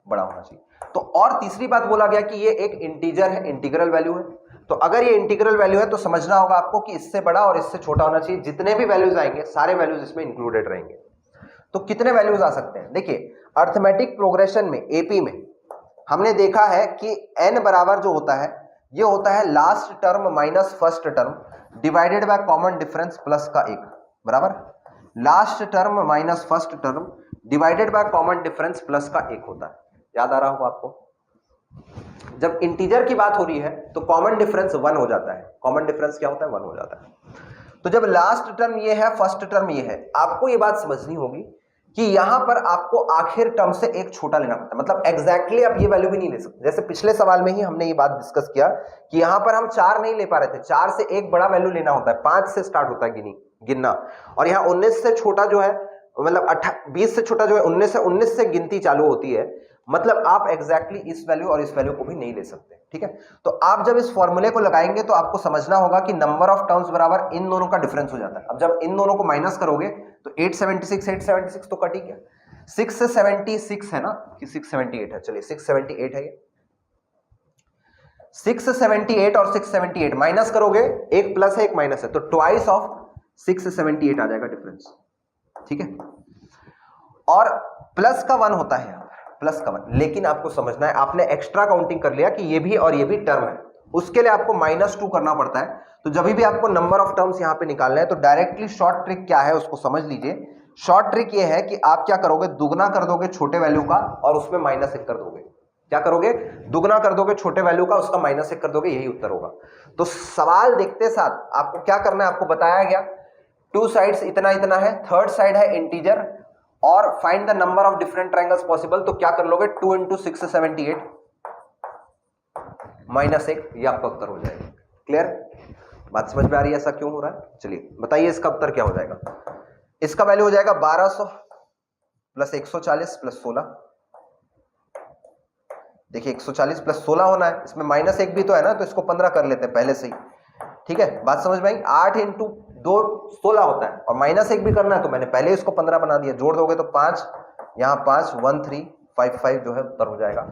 बड़ा होना चाहिए। तो और तीसरी बात बोला गया कि ये एक इंटीजर है, इंटीग्रल वैल्यू है, तो अगर ये इंटीग्रल वैल्यू है तो समझना होगा आपको कि इससे बड़ा और इससे छोटा होना चाहिए। जितने भी वैल्यूज आएंगे सारे वैल्यूज इसमें इंक्लूडेड रहेंगे। तो कितने वैल्यूज आ सकते हैं? देखिए अर्थमेटिक प्रोग्रेशन में एपी में हमने देखा है कि n बराबर जो होता है ये होता है last term minus first term divided by common difference plus का 1, बराबर last term minus first term divided by common difference plus का 1 होता है। याद आ रहा होगा आपको, जब इंटीजर की बात हो रही है तो कॉमन डिफरेंस 1 हो जाता है। कॉमन डिफरेंस क्या होता है? 1 हो जाता है। तो जब लास्ट टर्म ये है, फर्स्ट टर्म ये है, आपको ये बात समझनी होगी कि यहां पर आपको आखिर टर्म से एक छोटा लेना पड़ता है। मतलब एग्जैक्टली आप ये वैल्यू भी नहीं ले सकते। जैसे पिछले सवाल में ही हमने ये बात डिस्कस किया कि यहां पर हम 4 नहीं ले पा रहे थे, 4 से एक बड़ा वैल्यू लेना होता है, 5 से स्टार्ट होता है गिनना, और यहाँ 19 से छोटा जो है, मतलब 20 से छोटा जो है 19 से गिनती चालू होती है। मतलब आप एग्जैक्टली इस वैल्यू और इस वैल्यू को भी नहीं ले सकते, ठीक है। तो आप जब इस फॉर्मूले को लगाएंगे तो आपको समझना होगा कि नंबर ऑफ टर्म्स बराबर इन दोनों का डिफरेंस हो जाता है। अब जब इन दोनों को माइनस करोगे तो 876 तो कट ही गया। 676 है ना कि 678 है, चलिए 678 है ये, 678 और 678 माइनस करोगे, एक प्लस है एक माइनस है, तो ट्वाइस ऑफ 678 आ जाएगा डिफरेंस, ठीक है। और प्लस का 1 होता है यहाँ प्लस का 1, लेकिन आपको समझना है आपने एक्स्ट्रा काउंटिंग कर लिया कि ये भी और ये भी टर्म है, उसके लिए आपको -2 करना पड़ता है। तो जब भी आपको नंबर ऑफ टर्म्स यहां पे निकालना है तो डायरेक्टली शॉर्ट ट्रिक क्या है उसको समझ लीजिए। शॉर्ट ट्रिक ये है कि आप क्या करोगे, दुगना कर दोगे छोटे वैल्यू का और उसमें -1 कर दोगे, क्या करोगे, दुगना कर दोगे छोटे वैल्यू का, उसका -1 कर दोगे, यही उत्तर होगा। तो सवाल देखते साथ आपको क्या करना है, आपको बताया गया 2 साइड्स इतना इतना है, थर्ड साइड है इंटीजर, और find the number of different triangles possible. तो क्या कर लोगे, 2 × 6 = 78 -1, ये आपका उत्तर हो जाएगा। क्लियर, बात समझ में आ रही है ऐसा क्यों हो रहा है? चलिए बताइए इसका उत्तर क्या हो जाएगा। इसका वैल्यू हो जाएगा 1200 + 140 + 16। देखिए 140 + 16 होना है, इसमें -1 भी तो है ना, तो इसको 15 कर लेते हैं पहले से ही। ठीक है, बात समझ में आई। 8 × 2 16 होता है, और -1 भी करना है तो मैंने पहले इसको 15 बना दिया। जोड़ दोगे तो 5, यहाँ 5, 1355 जो है उत्तर हो जाएगा।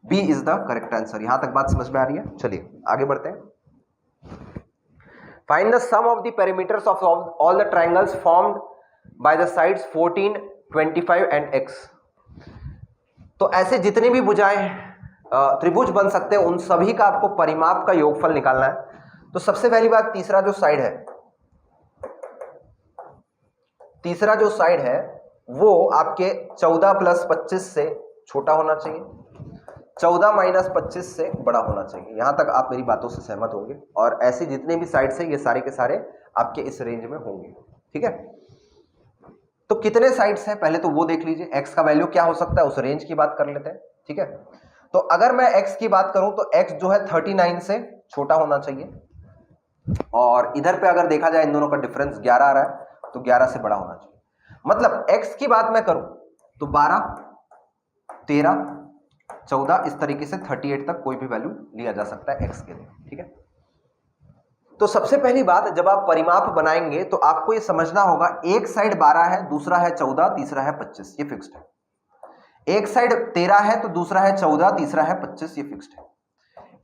B is the correct answer. यहां तक बात समझ में आ रही है? चलिए आगे बढ़ते हैं। Find the sum of the perimeters of all the triangles formed by the sides 14, 25 and x। तो ऐसे जितने भी भुजाएं त्रिभुज बन सकते हैं, उन सभी का आपको परिमाप का योगफल निकालना है। तो सबसे पहली बात, तीसरा जो साइड है वो आपके 14 + 25 से छोटा होना चाहिए, 14 - 25 से बड़ा होना चाहिए। यहां तक आप मेरी बातों से सहमत होंगे। और ऐसे जितने भी साइड्स हैं ये सारे के सारे आपके इस रेंज में होंगे। ठीक है, तो कितने साइड्स हैं पहले तो वो देख लीजिए। x का वैल्यू क्या हो सकता है, उस रेंज की बात कर लेते हैं। ठीक है, तो अगर मैं x की बात करूं तो x जो है 39 से छोटा होना चाहिए, और इधर पे अगर देखा जाए इन दोनों का डिफरेंस 11 आ रहा है, तो 11 से बड़ा होना चाहिए। मतलब x की बात मैं करूं तो 12, 13, 14 इस तरीके से 38 तक कोई भी वैल्यू लिया जा सकता है x के लिए। ठीक है, तो सबसे पहली बात, जब आप परिमाप बनाएंगे तो आपको ये समझना होगा, एक साइड 12 है, दूसरा है 14, तीसरा है 25, ये फिक्स्ड है। एक साइड 13 है तो दूसरा है 14, तीसरा है 25, ये फिक्स्ड है।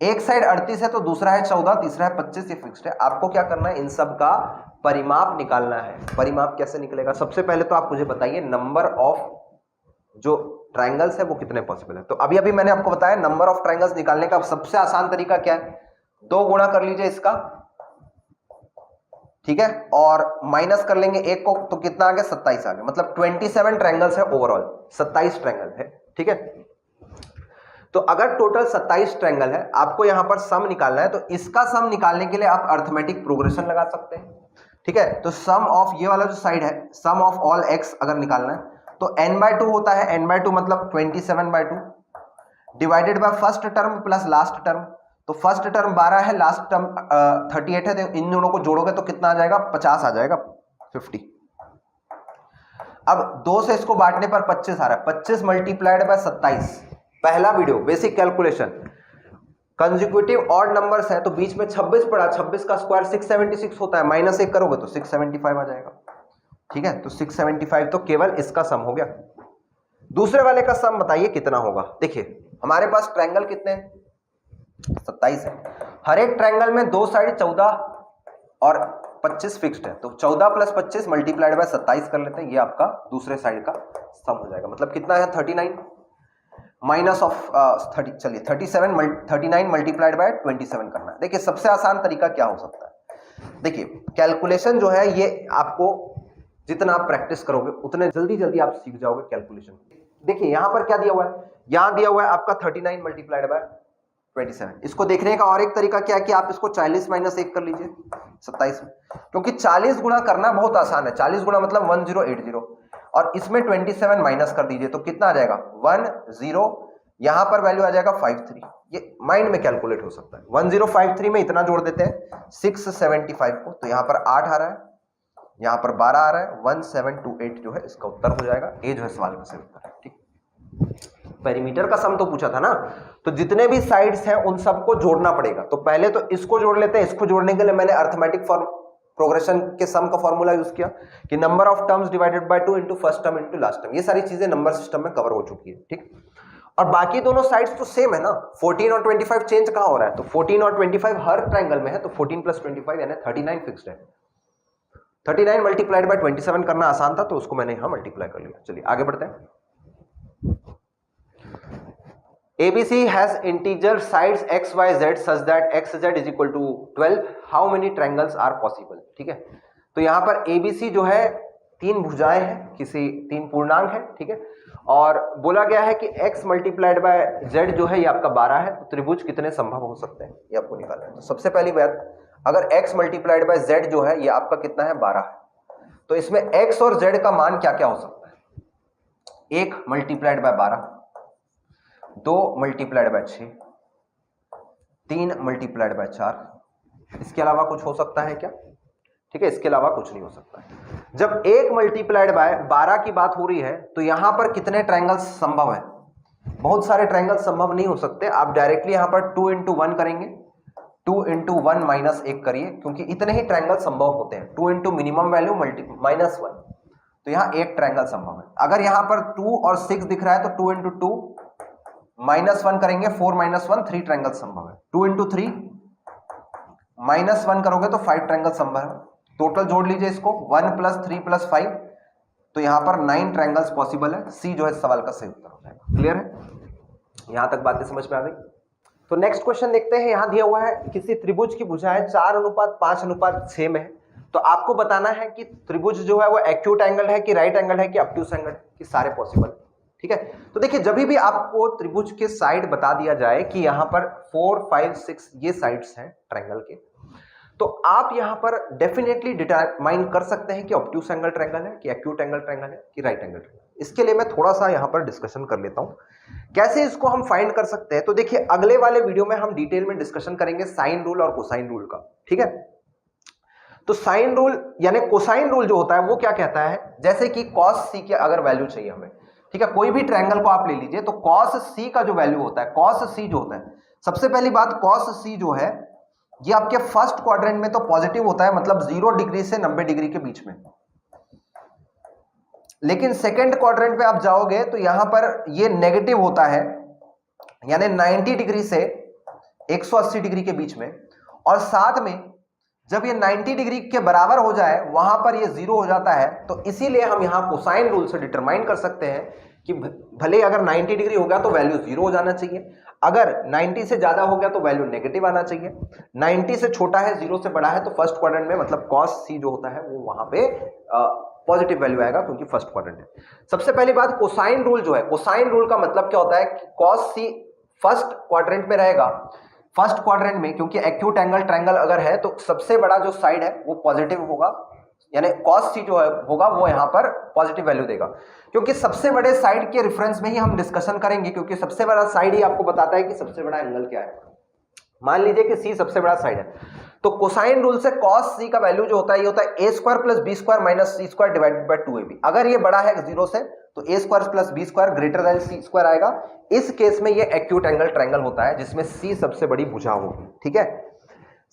एक साइड 38 है तो दूसरा है 14, तीसरा है 25, ये फिक्स्ड है। आपको क्या करना है, इन सब का परिमाप निकालना है। परिमाप कैसे निकलेगा, सबसे पहले तो आप मुझे बताइए नंबर ऑफ जो ट्रायंगल्स है वो कितने पॉसिबल है। तो अभी अभी मैंने आपको बताया नंबर ऑफ ट्रायंगल्स निकालने का सबसे आसान तरीका क्या है, 2 गुणा कर लीजिए इसका, ठीक है, और माइनस कर लेंगे 1 को, तो कितना आ गया, 27 आ गया। मतलब 27 ट्रायंगल्स है ओवरऑल, 27 ट्रायंगल है। ठीक है, तो अगर टोटल 27 ट्रायंगल है, आपको यहां पर सम निकालना है, तो इसका सम निकालने के लिए आप अर्थमेटिक प्रोग्रेशन लगा सकते हैं। ठीक है, तो सम ऑफ ये वाला जो साइड है, सम ऑफ ऑल x अगर निकालना है तो n/2 होता है। n/2 मतलब 27/2 divided by first term plus last term. तो फर्स्ट टर्म 12 है, लास्ट टर्म 38 है, तो इन दोनों को जोड़ोगे तो कितना आ जाएगा, 50 आ जाएगा, 50। अब 2 से इसको बांटने पर 25 आ रहा है, 25 × 27। पहला video basic calculation, consecutive odd numbers है तो बीच में 26 पड़ा, 26 का स्क्वायर 676 होता है, -1 करोगे तो 675 आ जाएगा। ठीक है, तो 675 तो केवल इसका सम हो गया। दूसरे वाले का सम बताइए कितना होगा। देखिए हमारे पास ट्रायंगल कितने हैं, 27 है। हर एक ट्रायंगल में 2 साइड 14 और 25 फिक्स्ड है, तो 14 + 25 × 27 कर लेते हैं, ये आपका दूसरे साइड का सम हो जाएगा। मतलब कितना है, 39 माइनस ऑफ 30, चलिए 39 × 27 करना है। देखिए सबसे आसान तरीका क्या हो सकता है, देखिए कैलकुलेशन जो है ये आपको जितना आप प्रैक्टिस करोगे उतने जल्दी आप सीख जाओगे कैलकुलेशन। देखिए यहां पर क्या दिया हुआ है, यहां दिया हुआ है आपका 39 × 27। इसको देखने का और एक तरीका क्या है कि आप इसको 40 - 1 कर लीजिए 27 में, क्योंकि 40 गुणा करना बहुत आसान है। 40 गुणा मतलब 1080, और इसमें 27 माइनस कर दीजिए तो कितना आ जाएगा, 10, यहां पर वैल्यू आ जाएगा 53। ये माइंड में कैलकुलेट हो सकता है। 1053 में इतना जोड़ देते हैं 675 को, तो यहां पर 8 आ रहा है, यहां पर 12 आ रहा है, 1728 जो है इसका उत्तर हो जाएगा। ये जो है सवाल का सही उत्तर है। ठीक, पेरीमीटर का सम तो पूछा था ना, तो जितने भी साइड्स हैं उन सबको जोड़ना पड़ेगा। तो पहले तो इसको जोड़ लेते हैं। इसको जोड़ने के लिए मैंने अर्थमेटिक प्रोग्रेशन के सम का फॉर्मूला यूज किया कि number of terms divided by 2 × first term × last term. ये सारी चीजें नंबर सिस्टम में कवर हो चुकी है। ठीक, और बाकी दोनों साइड्स तो सेम है ना, 14 और 25 चेंज कहां हो रहा है, तो 14 और 25 हर ट्रायंगल में है, तो 14 + 25 यानी 39 फिक्स्ड है। 39 × 27 करना आसान था, तो उसको मैंने यहां मल्टीप्लाई कर लिया। चलिए आगे बढ़ते हैं। ABC has integer sides x, y, z such that xz = 12. How many triangles are possible? ठीक है, तो यहां पर ABC जो है 3 भुजाएं हैं, किसी 3 पूर्णांक है। ठीक है, और बोला गया है कि x मल्टीप्लाइड बाय z जो है ये आपका 12 है, तो त्रिभुज कितने संभव हो सकते हैं ये आपको निकालना है। तो सबसे पहली बात, अगर x मल्टीप्लाइड बाय z जो है ये आपका कितना है 12 है, तो इसमें x और z का मान क्या क्या हो सकता है? 1 multiplied by 12, 2 multiplied by 6, 3 multiplied by 4, इसके अलावा कुछ हो सकता है क्या? ठीक है, इसके अलावा कुछ नहीं हो सकता है। जब 1 मल्टीप्लाइड बाय 12 की बात हो रही है तो यहां पर कितने ट्रायंगल्स संभव है? बहुत सारे ट्रायंगल्स संभव नहीं हो सकते। आप डायरेक्टली यहां पर 2 इंटू 1 करेंगे, 2 इंटू 1 माइनस 1 करिए, क्योंकि इतने ही ट्रायंगल संभव होते हैं। 2 इंटू मिनिमम वैल्यू माइनस 1, तो यहां एक ट्रायंगल संभव है। अगर यहां पर 2 और 6 दिख रहा है तो 2 इंटू 2 माइनस 1 करेंगे, 4 माइनस 1, 3 ट्रायंगल संभव है। 2 इंटू 3 माइनस 1 करोगे तो 5 ट्रायंगल संभव है। टोटल जोड़ लीजिए इसको, 1 प्लस 3 प्लस 5, तो यहां पर 9 ट्रायंगल्स पॉसिबल है। सी जो है सवाल का सही उत्तर हो जाएगा। क्लियर है? यहां तक बातें समझ में आ गई? तो नेक्स्ट क्वेश्चन देखते हैं। यहां दिया हुआ है किसी त्रिभुज की भुजाएं 4:5:6 में है, तो आपको बताना है कि त्रिभुज जो है वो एक्यूट एंगल है कि राइट एंगल है कि ऑब्ट्यूस एंगल है, कि सारे पॉसिबल। ठीक है, तो देखिए जब भी आपको त्रिभुज के साइड बता दिया जाए कि यहां पर 4, 5, 6 ये साइड्स हैं ट्रायंगल के, तो आप यहां पर डेफिनेटली डिटरमाइन कर सकते हैं कि ऑब्ट्यूस एंगल ट्रायंगल है कि एक्यूट एंगल ट्रायंगल है कि राइट एंगल ट्रायंगल। इसके लिए मैं थोड़ा सा यहां पर डिस्कशन कर लेता हूं कैसे इसको हम फाइंड कर सकते हैं। तो देखिए अगले वाले वीडियो में हम डिटेल में डिस्कशन करेंगे साइन रूल और कोसाइन रूल का। ठीक है, तो साइन रूल यानी कोसाइन रूल जो होता है वो क्या कहता है, जैसे कि cos c की अगर वैल्यू चाहिए हमें, ठीक है, कोई भी ट्रायंगल को आप ले लीजिए, तो cos c का जो वैल्यू होता है, cos c जो होता है, सबसे पहली बात cos c जो है ये आपके फर्स्ट क्वाड्रेंट में तो पॉजिटिव होता है, मतलब 0 डिग्री से 90 डिग्री के बीच में। लेकिन सेकंड क्वाड्रेंट पे आप जाओगे तो यहां पर ये नेगेटिव होता है, यानी 90 डिग्री से 180 डिग्री के बीच में। और साथ में जब ये 90 डिग्री के बराबर हो जाए वहां पर ये 0 हो जाता है। तो इसीलिए हम यहां कोसाइन रूल से डिटरमाइन कर सकते हैं कि भले अगर 90 डिग्री हो गया तो वैल्यू 0 हो जाना चाहिए, अगर 90 से ज्यादा हो गया तो वैल्यू नेगेटिव आना चाहिए, 90 से छोटा है 0 से बड़ा है तो फर्स्ट क्वाड्रेंट में मतलब cos c जो होता है वो वहां पे पॉजिटिव वैल्यू आएगा, क्योंकि फर्स्ट क्वाड्रेंट है। सबसे पहली बात कोसाइन रूल जो है, कोसाइन रूल का मतलब क्या होता है कि cos c फर्स्ट क्वाड्रेंट में रहेगा। फर्स्ट क्वाड्रेंट में क्योंकि एक्यूट एंगल ट्रायंगल अगर है तो सबसे बड़ा जो साइड है वो पॉजिटिव होगा, यानी cos c जो है होगा वो यहां पर पॉजिटिव वैल्यू देगा, क्योंकि सबसे बड़े साइड के रेफरेंस में ही हम डिस्कशन करेंगे, क्योंकि सबसे बड़ा साइड ही आपको बताता है कि सबसे बड़ा एंगल क्या है। मान लीजिए कि c सबसे बड़ा साइड है, तो कोसाइन रूल से cos c का वैल्यू जो होता है ये होता है a square plus b square minus c square divided by 2ab। अगर ये बड़ा है 0 से तो a square plus b square greater than c square आएगा। इस केस में ये एक्यूट एंगल ट्रायंगल होता है जिसमें c सबसे बड़ी भुजा होगी। ठीक है,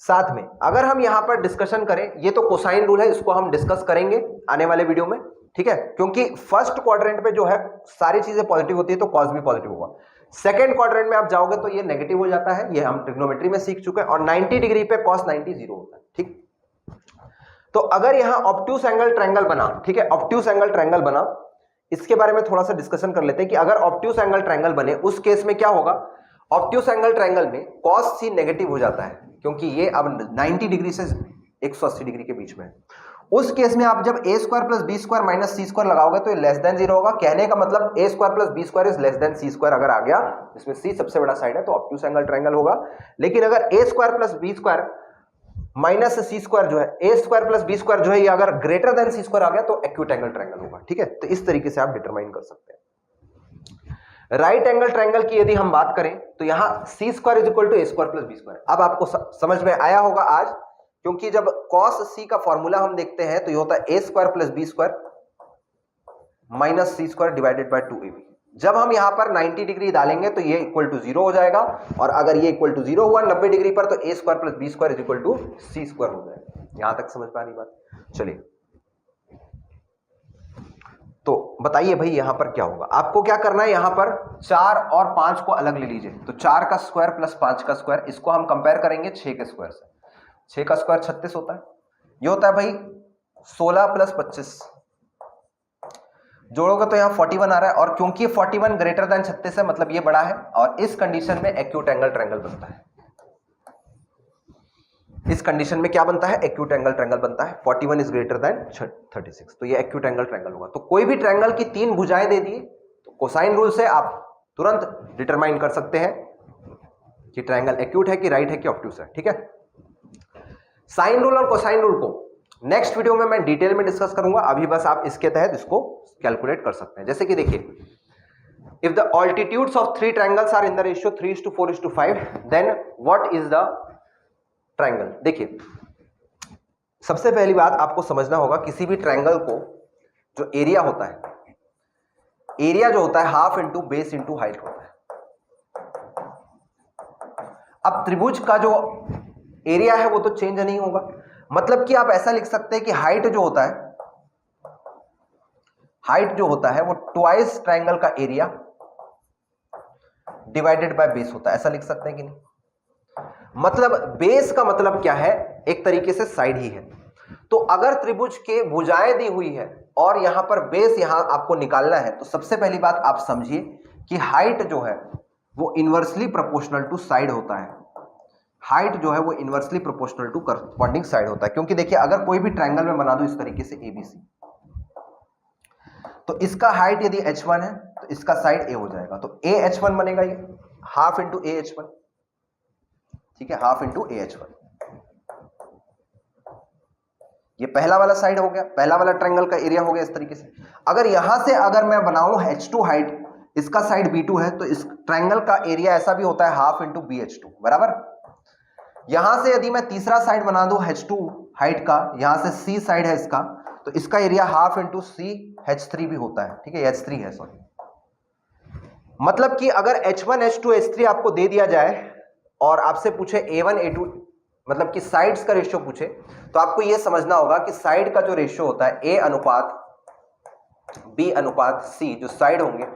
साथ में अगर हम यहां पर डिस्कशन करें, ये तो कोसाइन रूल है, इसको हम डिस्कस करेंगे आने वाले वीडियो में। ठीक है, क्योंकि फर्स्ट क्वाड्रेंट पे जो है सारी चीजें पॉजिटिव होती है तो cos भी पॉजिटिव होगा। सेकंड क्वाड्रेंट में आप जाओगे तो ये नेगेटिव हो जाता है, ये हम ट्रिग्नोमेट्री में सीख चुके हैं, और 90 डिग्री पे cos 90 0 होता है। ठीक, तो अगर यहां ऑब्ट्यूस एंगल ट्रायंगल बना, ठीक है, ऑब्ट्यूस एंगल ट्रायंगल बना, इसके बारे में थोड़ा सा डिस्कशन कर लेते हैं कि अगर ऑब्ट्यूस एंगल ट्रायंगल बने उस केस में क्या होगा। ऑब्ट्यूस एंगल ट्रायंगल में cos c नेगेटिव हो जाता है, क्योंकि ये अब 90 डिग्री से 180 डिग्री के बीच में है। उस केस में आप जब a square plus b square minus c square लगाओगे तो ये लेस देन 0 होगा। कहने का मतलब a square plus b square is less then c square अगर आ गया, इसमें c सबसे बड़ा साइड है तो ऑब्ट्यूस एंगल ट्रायंगल होगा। लेकिन अगर a square plus b square minus c square जो है, a square plus b square जो है ये अगर ग्रेटर देन c स्क्वायर आ गया तो एक्यूट एंगल ट्रायंगल होगा। ठीक है, तो इस तरीके से आप डिटरमाइन कर सकते हैं। राइट एंगल ट्रायंगल की यदि हम बात करें तो यहां c square is equal to a square plus b square. अब आपको समझ में आया होगा आज, क्योंकि जब cos c का फॉर्मूला हम देखते हैं तो ये होता है a square plus b square minus c square divided by 2ab। जब हम यहां पर 90 डिग्री डालेंगे तो ये इक्वल टू 0 हो जाएगा, और अगर ये इक्वल टू 0 हुआ 90 डिग्री पर तो a square plus b square is equal to c square हो जाएगा। यहां तक समझ में आ रही बात? चलिए, तो बताइए भाई यहां पर क्या होगा। आपको क्या करना है, यहां पर 4 और 5 को अलग ले लीजिए, तो 4 का स्क्वायर प्लस 5 का स्क्वायर, इसको हम कंपेयर करेंगे 6 के स्क्वायर से। 6 का स्क्वायर 36 होता है, ये होता है भाई 16 प्लस 25, जोड़ोगे तो यहां 41 आ रहा है, और क्योंकि 41 ग्रेटर देन 36 है मतलब ये बड़ा है, और इस कंडीशन में एक्यूट एंगल ट्रायंगल बनता है। इस कंडीशन में क्या बनता है, एक्यूट एंगल ट्रायंगल बनता है। 41 इज ग्रेटर देन 36, तो ये एक्यूट एंगल ट्रायंगल होगा। तो कोई भी ट्रायंगल की 3 भुजाएं दे दिए तो कोसाइन रूल से आप तुरंत डिटरमाइन कर सकते हैं कि ट्रायंगल एक्यूट है कि राइट है कि ऑब्ट्यूस है, ठीक है। साइन रूल और कोसाइन रूल को नेक्स्ट वीडियो में मैं डिटेल में डिस्कस करूंगा, अभी बस आप इसके तहत इसको कैलकुलेट कर सकते हैं। जैसे कि देखिए, if the altitudes of three triangles are in the ratio 3:4:5, then what is the triangle. देखिए, सबसे पहली बात आपको समझना होगा, किसी भी ट्रायंगल को जो एरिया होता है, एरिया जो होता है half into base into height होता है। अब त्रिभुज का जो एरिया है वो तो चेंज नहीं होगा, मतलब कि आप ऐसा लिख सकते हैं कि हाइट जो होता है वो ट्वाइस ट्रायंगल का एरिया डिवाइडेड बाय बेस होता है, ऐसा लिख सकते हैं कि नहीं। मतलब बेस का मतलब क्या है, एक तरीके से साइड ही है। तो अगर त्रिभुज के भुजाएं दी हुई है और यहां पर बेस यहां आपको निकालना है, तो सबसे पहली बात आप समझिए कि हाइट जो है वो इनवर्सली प्रोपोर्शनल टू साइड होता है। हाइट जो है वो inversely proportional to corresponding side होता है, क्योंकि देखिए अगर कोई भी ट्रायंगल में बना दो इस तरीके से ABC, तो इसका हाइट यदि h1 है तो इसका साइड a हो जाएगा, तो AH1 बनेगा, ये हाफ इंटू AH1, ठीक है, हाफ इंटू AH1। ये पहला वाला साइड हो गया, पहला वाला ट्रायंगल का एरिया हो गया इस तरीके से। अगर यहां से अगर मैं बनाऊं H2 हाइट, इसका साइड B2 है, तो इस ट्रायंगल का एरिया ऐसा भी होता है हाफ इंटू BH2, बराबर। यहां से यदि मैं तीसरा साइड बना दूं H2 हाइट का, यहां से C साइड है इसका, तो इसका एरिया हाफ इंटू CH3 भी होता है, ठीक है, H3 है, सॉरी। मतलब कि अगर H1 H2 H3 आपको दे दिया जाए और आपसे पूछे A1 A2, मतलब कि साइड्स का रेशियो पूछे, तो आपको यह समझना होगा कि साइड का जो रेशियो होता है A अनुपात B अनुपात C, जो साइड होंगे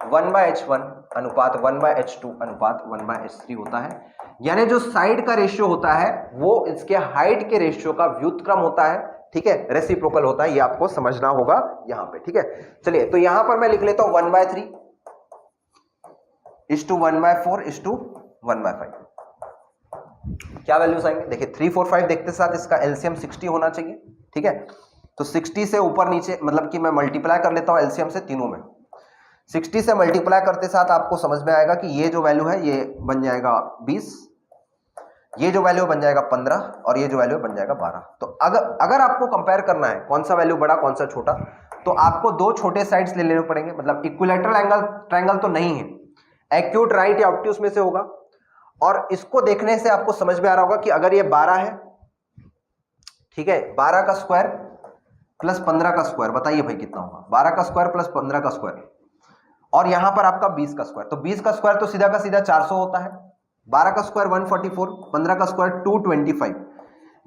1/H1 अनुपात 1/H2 अनुपात 1/H3 होता है। यानी जो साइड का रेशियो होता है वो इसके हाइट के रेशियो का व्युत्क्रम होता है, ठीक है, रेसिप्रोकल होता है, ये आपको समझना होगा यहां पे, ठीक है। चलिए, तो यहां पर मैं लिख लेता हूं 1/3 = 1/4 = 1/5। क्या वैल्यूज आएंगे, देखिए 3 4 5 देखते साथ इसका एलसीएम 60 होना चाहिए, ठीक है। तो 60 से ऊपर नीचे, मतलब कि मैं मल्टीप्लाई कर लेता हूं एलसीएम से तीनों में। 60 से मल्टीप्लाई करते साथ आपको समझ में आएगा कि ये जो वैल्यू है ये बन जाएगा 20, ये जो वैल्यू बन जाएगा 15 और ये जो वैल्यू बन जाएगा 12। तो अगर आपको कंपेयर करना है कौन सा वैल्यू बड़ा कौन सा छोटा, तो आपको दो छोटे साइड्स ले लेने पड़ेंगे, मतलब इक्विलैटरल एंगल ट्रायंगल तो नहीं है, एक्यूट राइट या ऑब्ट्यूस में से होगा। और इसको देखने से आपको समझ में आ रहा होगा कि अगर ये 12 है, ठीक है, 12 का स्क्वायर प्लस 15 का स्क्वायर, बताइए भाई कितना होगा, 12 का स्क्वायर प्लस 15 का स्क्वायर, और यहां पर आपका 20 का स्क्वायर, तो 20 का स्क्वायर तो सीधा का सीधा 400 होता है, 12 का स्क्वायर 144, 15 का स्क्वायर 225।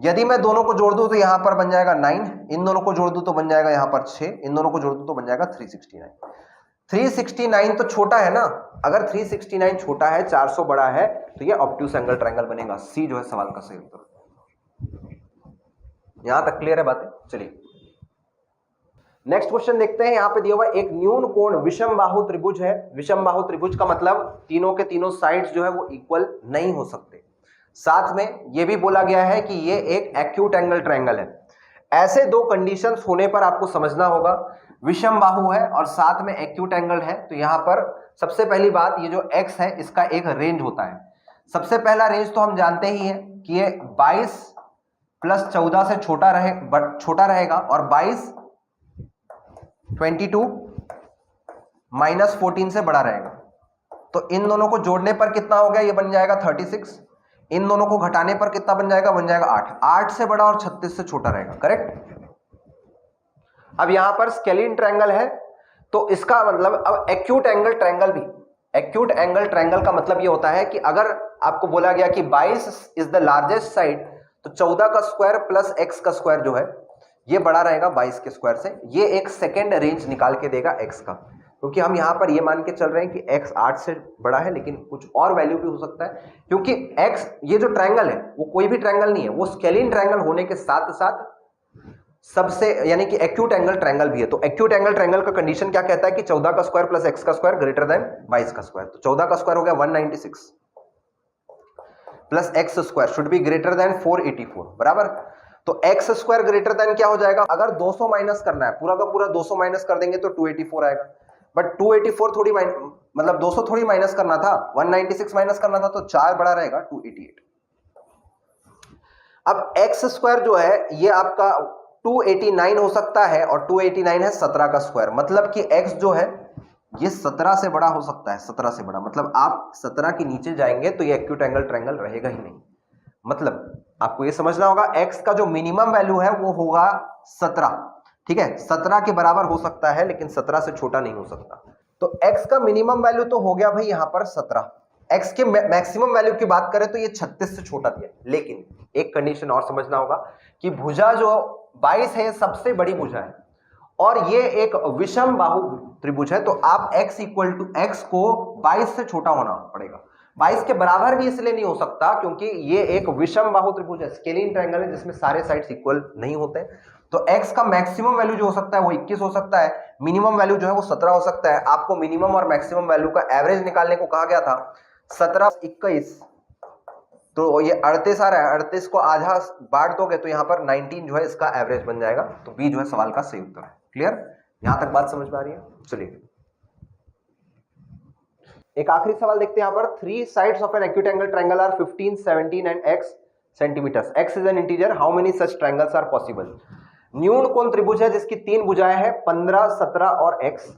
यदि मैं दोनों को जोड़ दूं तो यहां पर बन जाएगा 9, इन दोनों को जोड़ दूं तो बन जाएगा यहां पर 6, इन दोनों को जोड़ दूं तो बन जाएगा 369। 369 तो छोटा है ना, अगर 369 छोटा है, 400 बड़ा है, तो ये ऑब्ट्यूस एंगल ट्रायंगल बनेगा। सी जो है सवाल का सही उत्तर। यहां तक क्लियर है बातें। चलिए नेक्स्ट क्वेश्चन देखते हैं। यहां पे दिया हुआ एक न्यून कोण विषम बाहु त्रिभुज है। विषम बाहु त्रिभुज का मतलब तीनों के तीनों साइड्स जो है वो इक्वल नहीं हो सकते। साथ में यह भी बोला गया है कि ये एक एक्यूट एंगल ट्रायंगल है। ऐसे दो कंडीशंस होने पर आपको समझना होगा, विषम बाहु है और साथ में एक्यूट एंगल है, तो यहां पर सबसे पहली बात, ये जो x है इसका एक रेंज होता है। सबसे पहला रेंज तो हम जानते ही हैं कि ये 22 + 14 से छोटा रहेगा, और 22 22 - 14 से बड़ा रहेगा। तो इन दोनों को जोड़ने पर कितना हो गया, ये बन जाएगा 36। इन दोनों को घटाने पर कितना बन जाएगा 8। 8 से बड़ा और 36 से छोटा रहेगा, करेक्ट। अब यहां पर स्केलिन ट्रायंगल है, तो इसका मतलब अब एक्यूट एंगल ट्रायंगल भी, एक्यूट एंगल ट्रायंगल का मतलब ये होता है कि अगर आपको बोला गया कि 22 इज द लार्जेस्ट साइड, तो 14 का स्क्वायर प्लस x का स्क्वायर जो है ये बड़ा रहेगा 22 के स्क्वायर से। ये एक सेकेंड रेंज निकाल के देगा x का, क्योंकि हम यहां पर ये मान के चल रहे हैं कि x 8 से बड़ा है, लेकिन कुछ और वैल्यू भी हो सकता है, क्योंकि x ये जो ट्रायंगल है वो कोई भी ट्रायंगल नहीं है, वो स्केलिन ट्रायंगल होने के साथ साथ सबसे यानी कि एक्यूट एंगल ट्रायंगल भी है। तो एक्यूट एंगल ट्रायंगल का कंडीशन क्या कहता है कि 14 का स्क्वायर प्लस x का स्क्वायर ग्रेटर देन 22 का स्क्वायर। तो 14 का स्क्वायर हो गया 196 plus x square should be greater then 484, बराबर। तो x स्क्वायर ग्रेटर देन क्या हो जाएगा, अगर 200 माइनस करना है, पूरा का पूरा 200 माइनस कर देंगे तो 284 आएगा। बट 284 थोड़ी मतलब 200 थोड़ी माइनस करना था, 196 माइनस करना था, तो 4 बड़ा रहेगा 288। अब एक्स स्क्वायर जो है ये आपका 289 हो सकता है, और 289 है 17 का स्क्वायर, मतलब कि एक्स जो है ये 17 से बड़ा हो सकता है, 17 से बड़ा, मतलब आप 17 के नीचे जाएंगे तो ये एक्यूट एंगल ट्रायंगल रहेगा ही नहीं। मतलब आपको ये समझना होगा एक्स का जो मिनिमम वैल्यू है वो होगा 17, ठीक है, 17 के बराबर हो सकता है लेकिन 17 से छोटा नहीं हो सकता। तो एक्स का मिनिमम वैल्यू तो हो गया भाई यहां पर 17, एक्स के मैक्सिमम वैल्यू की बात करें तो ये 36 से छोटा दिया, लेकिन एक कंडीशन और समझना होगा कि भुजा जो 22 है सबसे बड़ी भुजा है और ये एक विषम बाहु त्रिभुज है, तो आप x इक्वल टू एक्स को 22 से छोटा होना पड़ेगा। 22 के बराबर भी इसलिए नहीं हो सकता क्योंकि ये एक विषम बाहु त्रिभुज है, स्केलिन ट्रायंगल है जिसमें सारे साइड्स इक्वल नहीं होते, तो x का मैक्सिमम वैल्यू जो हो सकता है वो 21 हो सकता है, मिनिमम वैल्यू जो है वो 17 हो सकता है। आपको मिनिमम और मैक्सिमम वैल्यू का एवरेज निकालने को कहा गया था, 17 21 तो ये 38 आ रहा है, 38 को आधा बांट दोगे तो यहाँ पर 19 जो है इसका एवरेज बन जाएगा, तो बी जो है सवाल का सही उत्तर है। क्लियर, यहां तक बात समझ में आ रही है? चलिए एक आखिरी सवाल देखते हैं। यहाँ पर 3 sides of an acute angle triangle are 15, 17 and x centimeters. x is an integer. How many such triangles are possible? न्यून कोण त्रिभुज है जिसकी 3 भुजाएं हैं, 15, 17 और x।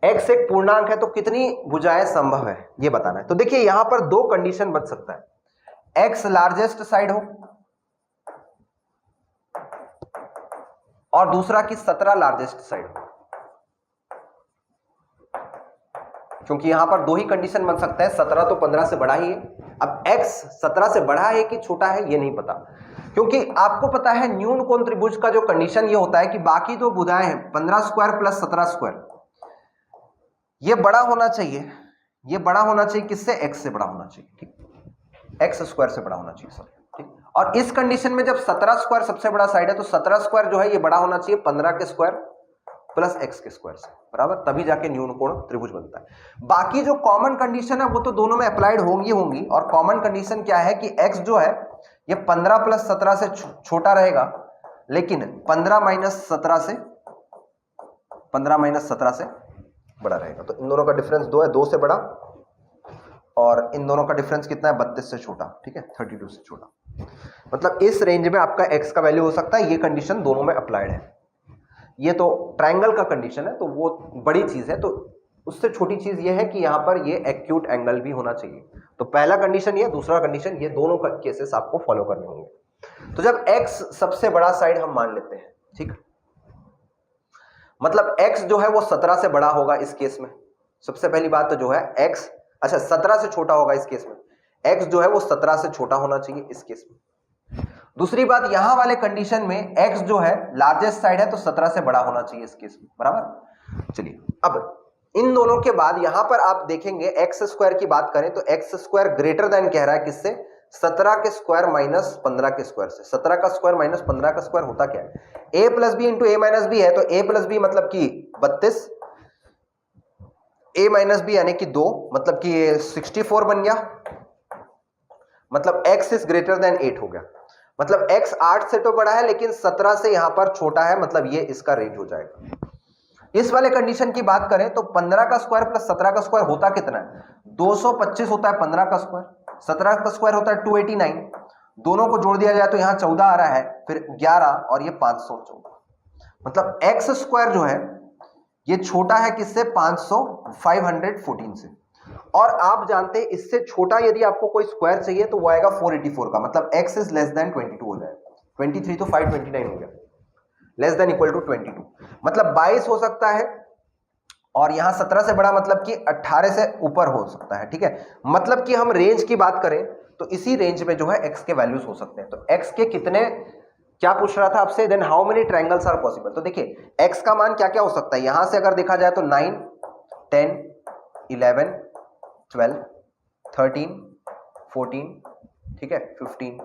x एक पूर्णांक है तो कितनी भुजाएं संभव है ये बताना है। तो देखिए यहां पर 2 कंडीशन बन सकता है, x लार्जेस्ट साइड हो और दूसरा की 17 लार्जेस्ट साइड हो, क्योंकि यहां पर 2 ही कंडीशन बन सकता है, 17 तो 15 से बड़ा ही है। अब x 17 से बड़ा है कि छोटा है ये नहीं पता, क्योंकि आपको पता है न्यून कोण त्रिभुज का जो कंडीशन ये होता है कि बाकी 2 भुजाएं हैं 15 स्क्वायर प्लस 17 स्क्वायर, ये बड़ा होना चाहिए, ये बड़ा होना चाहिए किससे? x से बड़ा होना चाहिए, ठीक, x स्क्वायर से बड़ा होना चाहिए सर, ठीक। और इस कंडीशन में जब 17 स्क्वायर सबसे बड़ा साइड है तो 17 स्क्वायर जो है ये बड़ा होना चाहिए 15 के स्क्वायर प्लस x के स्क्वायर से, बराबर, तभी जाके न्यून कोण त्रिभुज बनता है। बाकी जो कॉमन कंडीशन है वो तो दोनों में अप्लाइड होंगी, और कॉमन कंडीशन क्या है कि x जो है ये 15 प्लस 17 से छोटा रहेगा, लेकिन 15 माइनस 17 से बड़ा रहेगा। तो इन दोनों का डिफरेंस 2 है, 2 से बड़ा, और इन दोनों का डिफरेंस कितना है? 32 से छोटा, ठीक है, 32 से छोटा। मतलब इस रेंज में आपका x का वैल्यू हो सकता है, ये कंडीशन दोनों में अप्लाइड है। ये तो ट्रायंगल का कंडीशन है तो वो बड़ी चीज है, तो उससे छोटी चीज ये है कि यहां पर ये एक्यूट एंगल भी होना चाहिए। तो पहला कंडीशन ये, दूसरा कंडीशन ये, दोनों केसेस आपको फॉलो करने होंगे। तो जब x सबसे बड़ा साइड हम मान लेते हैं, ठीक, मतलब x जो है वो 17 से बड़ा होगा इस केस में, सबसे पहली बात तो जो है x, अच्छा 17 से छोटा होगा इस केस में, x जो है वो 17 से छोटा होना चाहिए इस केस में। दूसरी बात, यहां वाले कंडीशन में x जो है लार्जेस्ट साइड है तो 17 से बड़ा होना चाहिए इस केस में, बराबर। चलिए अब इन दोनों के बाद यहां पर आप देखेंगे x स्क्वायर की बात करें तो x स्क्वायर ग्रेटर देन कह रहा है किससे? 17 के स्क्वायर माइनस 15 के स्क्वायर से। 17 का स्क्वायर माइनस 15 का स्क्वायर होता क्या है? a plus B into A minus B है, तो a प्लस बी मतलब कि 32, a माइनस बी यानी कि 2, मतलब कि 64 बन गया, मतलब x इज ग्रेटर देन 8 हो गया, मतलब x 8 से तो बड़ा है लेकिन 17 से यहां पर छोटा है, मतलब ये इसका रेंज हो जाएगा। इस वाले कंडीशन की बात करें तो 15 का स्क्वायर प्लस 17 का स्क्वायर होता कितना है? 225 होता है 15 का स्क्वायर, 17 का स्क्वायर होता है 289, दोनों को जोड़ दिया जाए तो यहां 14 आ रहा है, फिर 11 और ये 514, मतलब x स्क्वायर जो है ये छोटा है किससे? 514 से। और आप जानते हैं इससे छोटा यदि आपको कोई स्क्वायर चाहिए तो वो आएगा 484 का, मतलब x इज लेस देन 22 हो जाएगा, 23 तो 529 हो गया, लेस देन इक्वल टू 22, मतलब 22 हो सकता है, और यहां 17 से बड़ा मतलब कि 18 से ऊपर हो सकता है, ठीक है। मतलब कि हम रेंज की बात करें तो इसी रेंज में जो है x के वैल्यूज हो सकते हैं। तो x के कितने, क्या पूछ रहा था आपसे? Then how many triangles are possible. तो देखिए x का मान क्या क्या हो सकता है, यहां से अगर देखा जाए तो 9, 10, 11, 12, 13, 14, ठीक है, 15,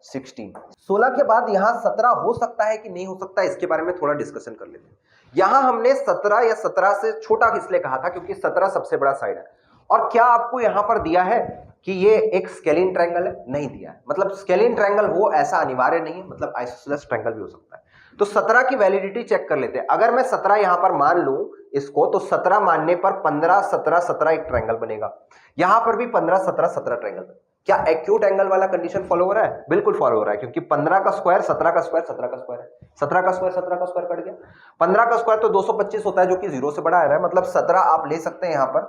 16 के बाद यहां 17 हो सकता है कि नहीं हो सकता, इसके बारे में थोड़ा डिस्कशन कर लेते हैं। यहां हमने 17 या 17 से छोटा इसलिए कहा था क्योंकि 17 सबसे बड़ा साइड है। और क्या आपको यहां पर दिया है कि ये एक स्केलिन ट्रायंगल है? नहीं दिया है, मतलब स्केलिन ट्रायंगल हो ऐसा अनिवार्य नहीं है, मतलब आइसोसेलेस ट्रायंगल भी हो सकता है। तो 17 की वैलिडिटी चेक कर लेते हैं। अगर मैं 17 यहां पर मान लूं इसको, तो 17 मानने पर 15 17 17 एक ट्रायंगल बनेगा। यहां पर भी 15 17 17 ट्रायंगल। क्या एक्यूट एंगल वाला कंडीशन फॉलो हो रहा है? बिल्कुल फॉलो हो रहा है, क्योंकि 15 का स्क्वायर 17 का स्क्वायर 17 का स्क्वायर है, 17 का स्क्वायर 17 का स्क्वायर कट गया, 15 का स्क्वायर तो 225 होता है जो कि 0 से बड़ा आ रहा है, मतलब 17 आप ले सकते हैं यहां पर,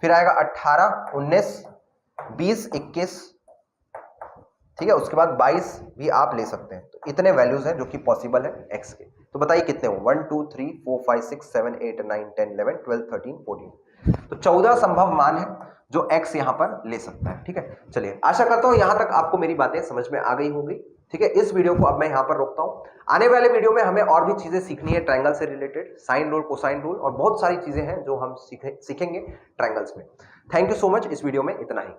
फिर आएगा 18 19 20 21, ठीक है, उसके बाद 22 भी आप ले सकते हैं। तो इतने वैल्यूज हैं जो कि पॉसिबल है एक्स के। तो बताइए कितने हो, 1 2 3 4 5 6 7 8 9 10 11 12 13 14, तो 14 संभव मान है जो x यहां पर ले सकता है। ठीक है, चलिए आशा करता हूं यहां तक आपको मेरी बातें समझ में आ गई होंगी। ठीक है, इस वीडियो को अब मैं यहां पर रोकता हूं। आने वाले वीडियो में हमें और भी चीजें सीखनी है ट्रायंगल से related, sine rule cosine rule और बहुत सारी चीजें हैं जो हम सीखेंगे ट्रायंगल्स में। थैंक यू सो मच, इस वीडियो में इतना ही।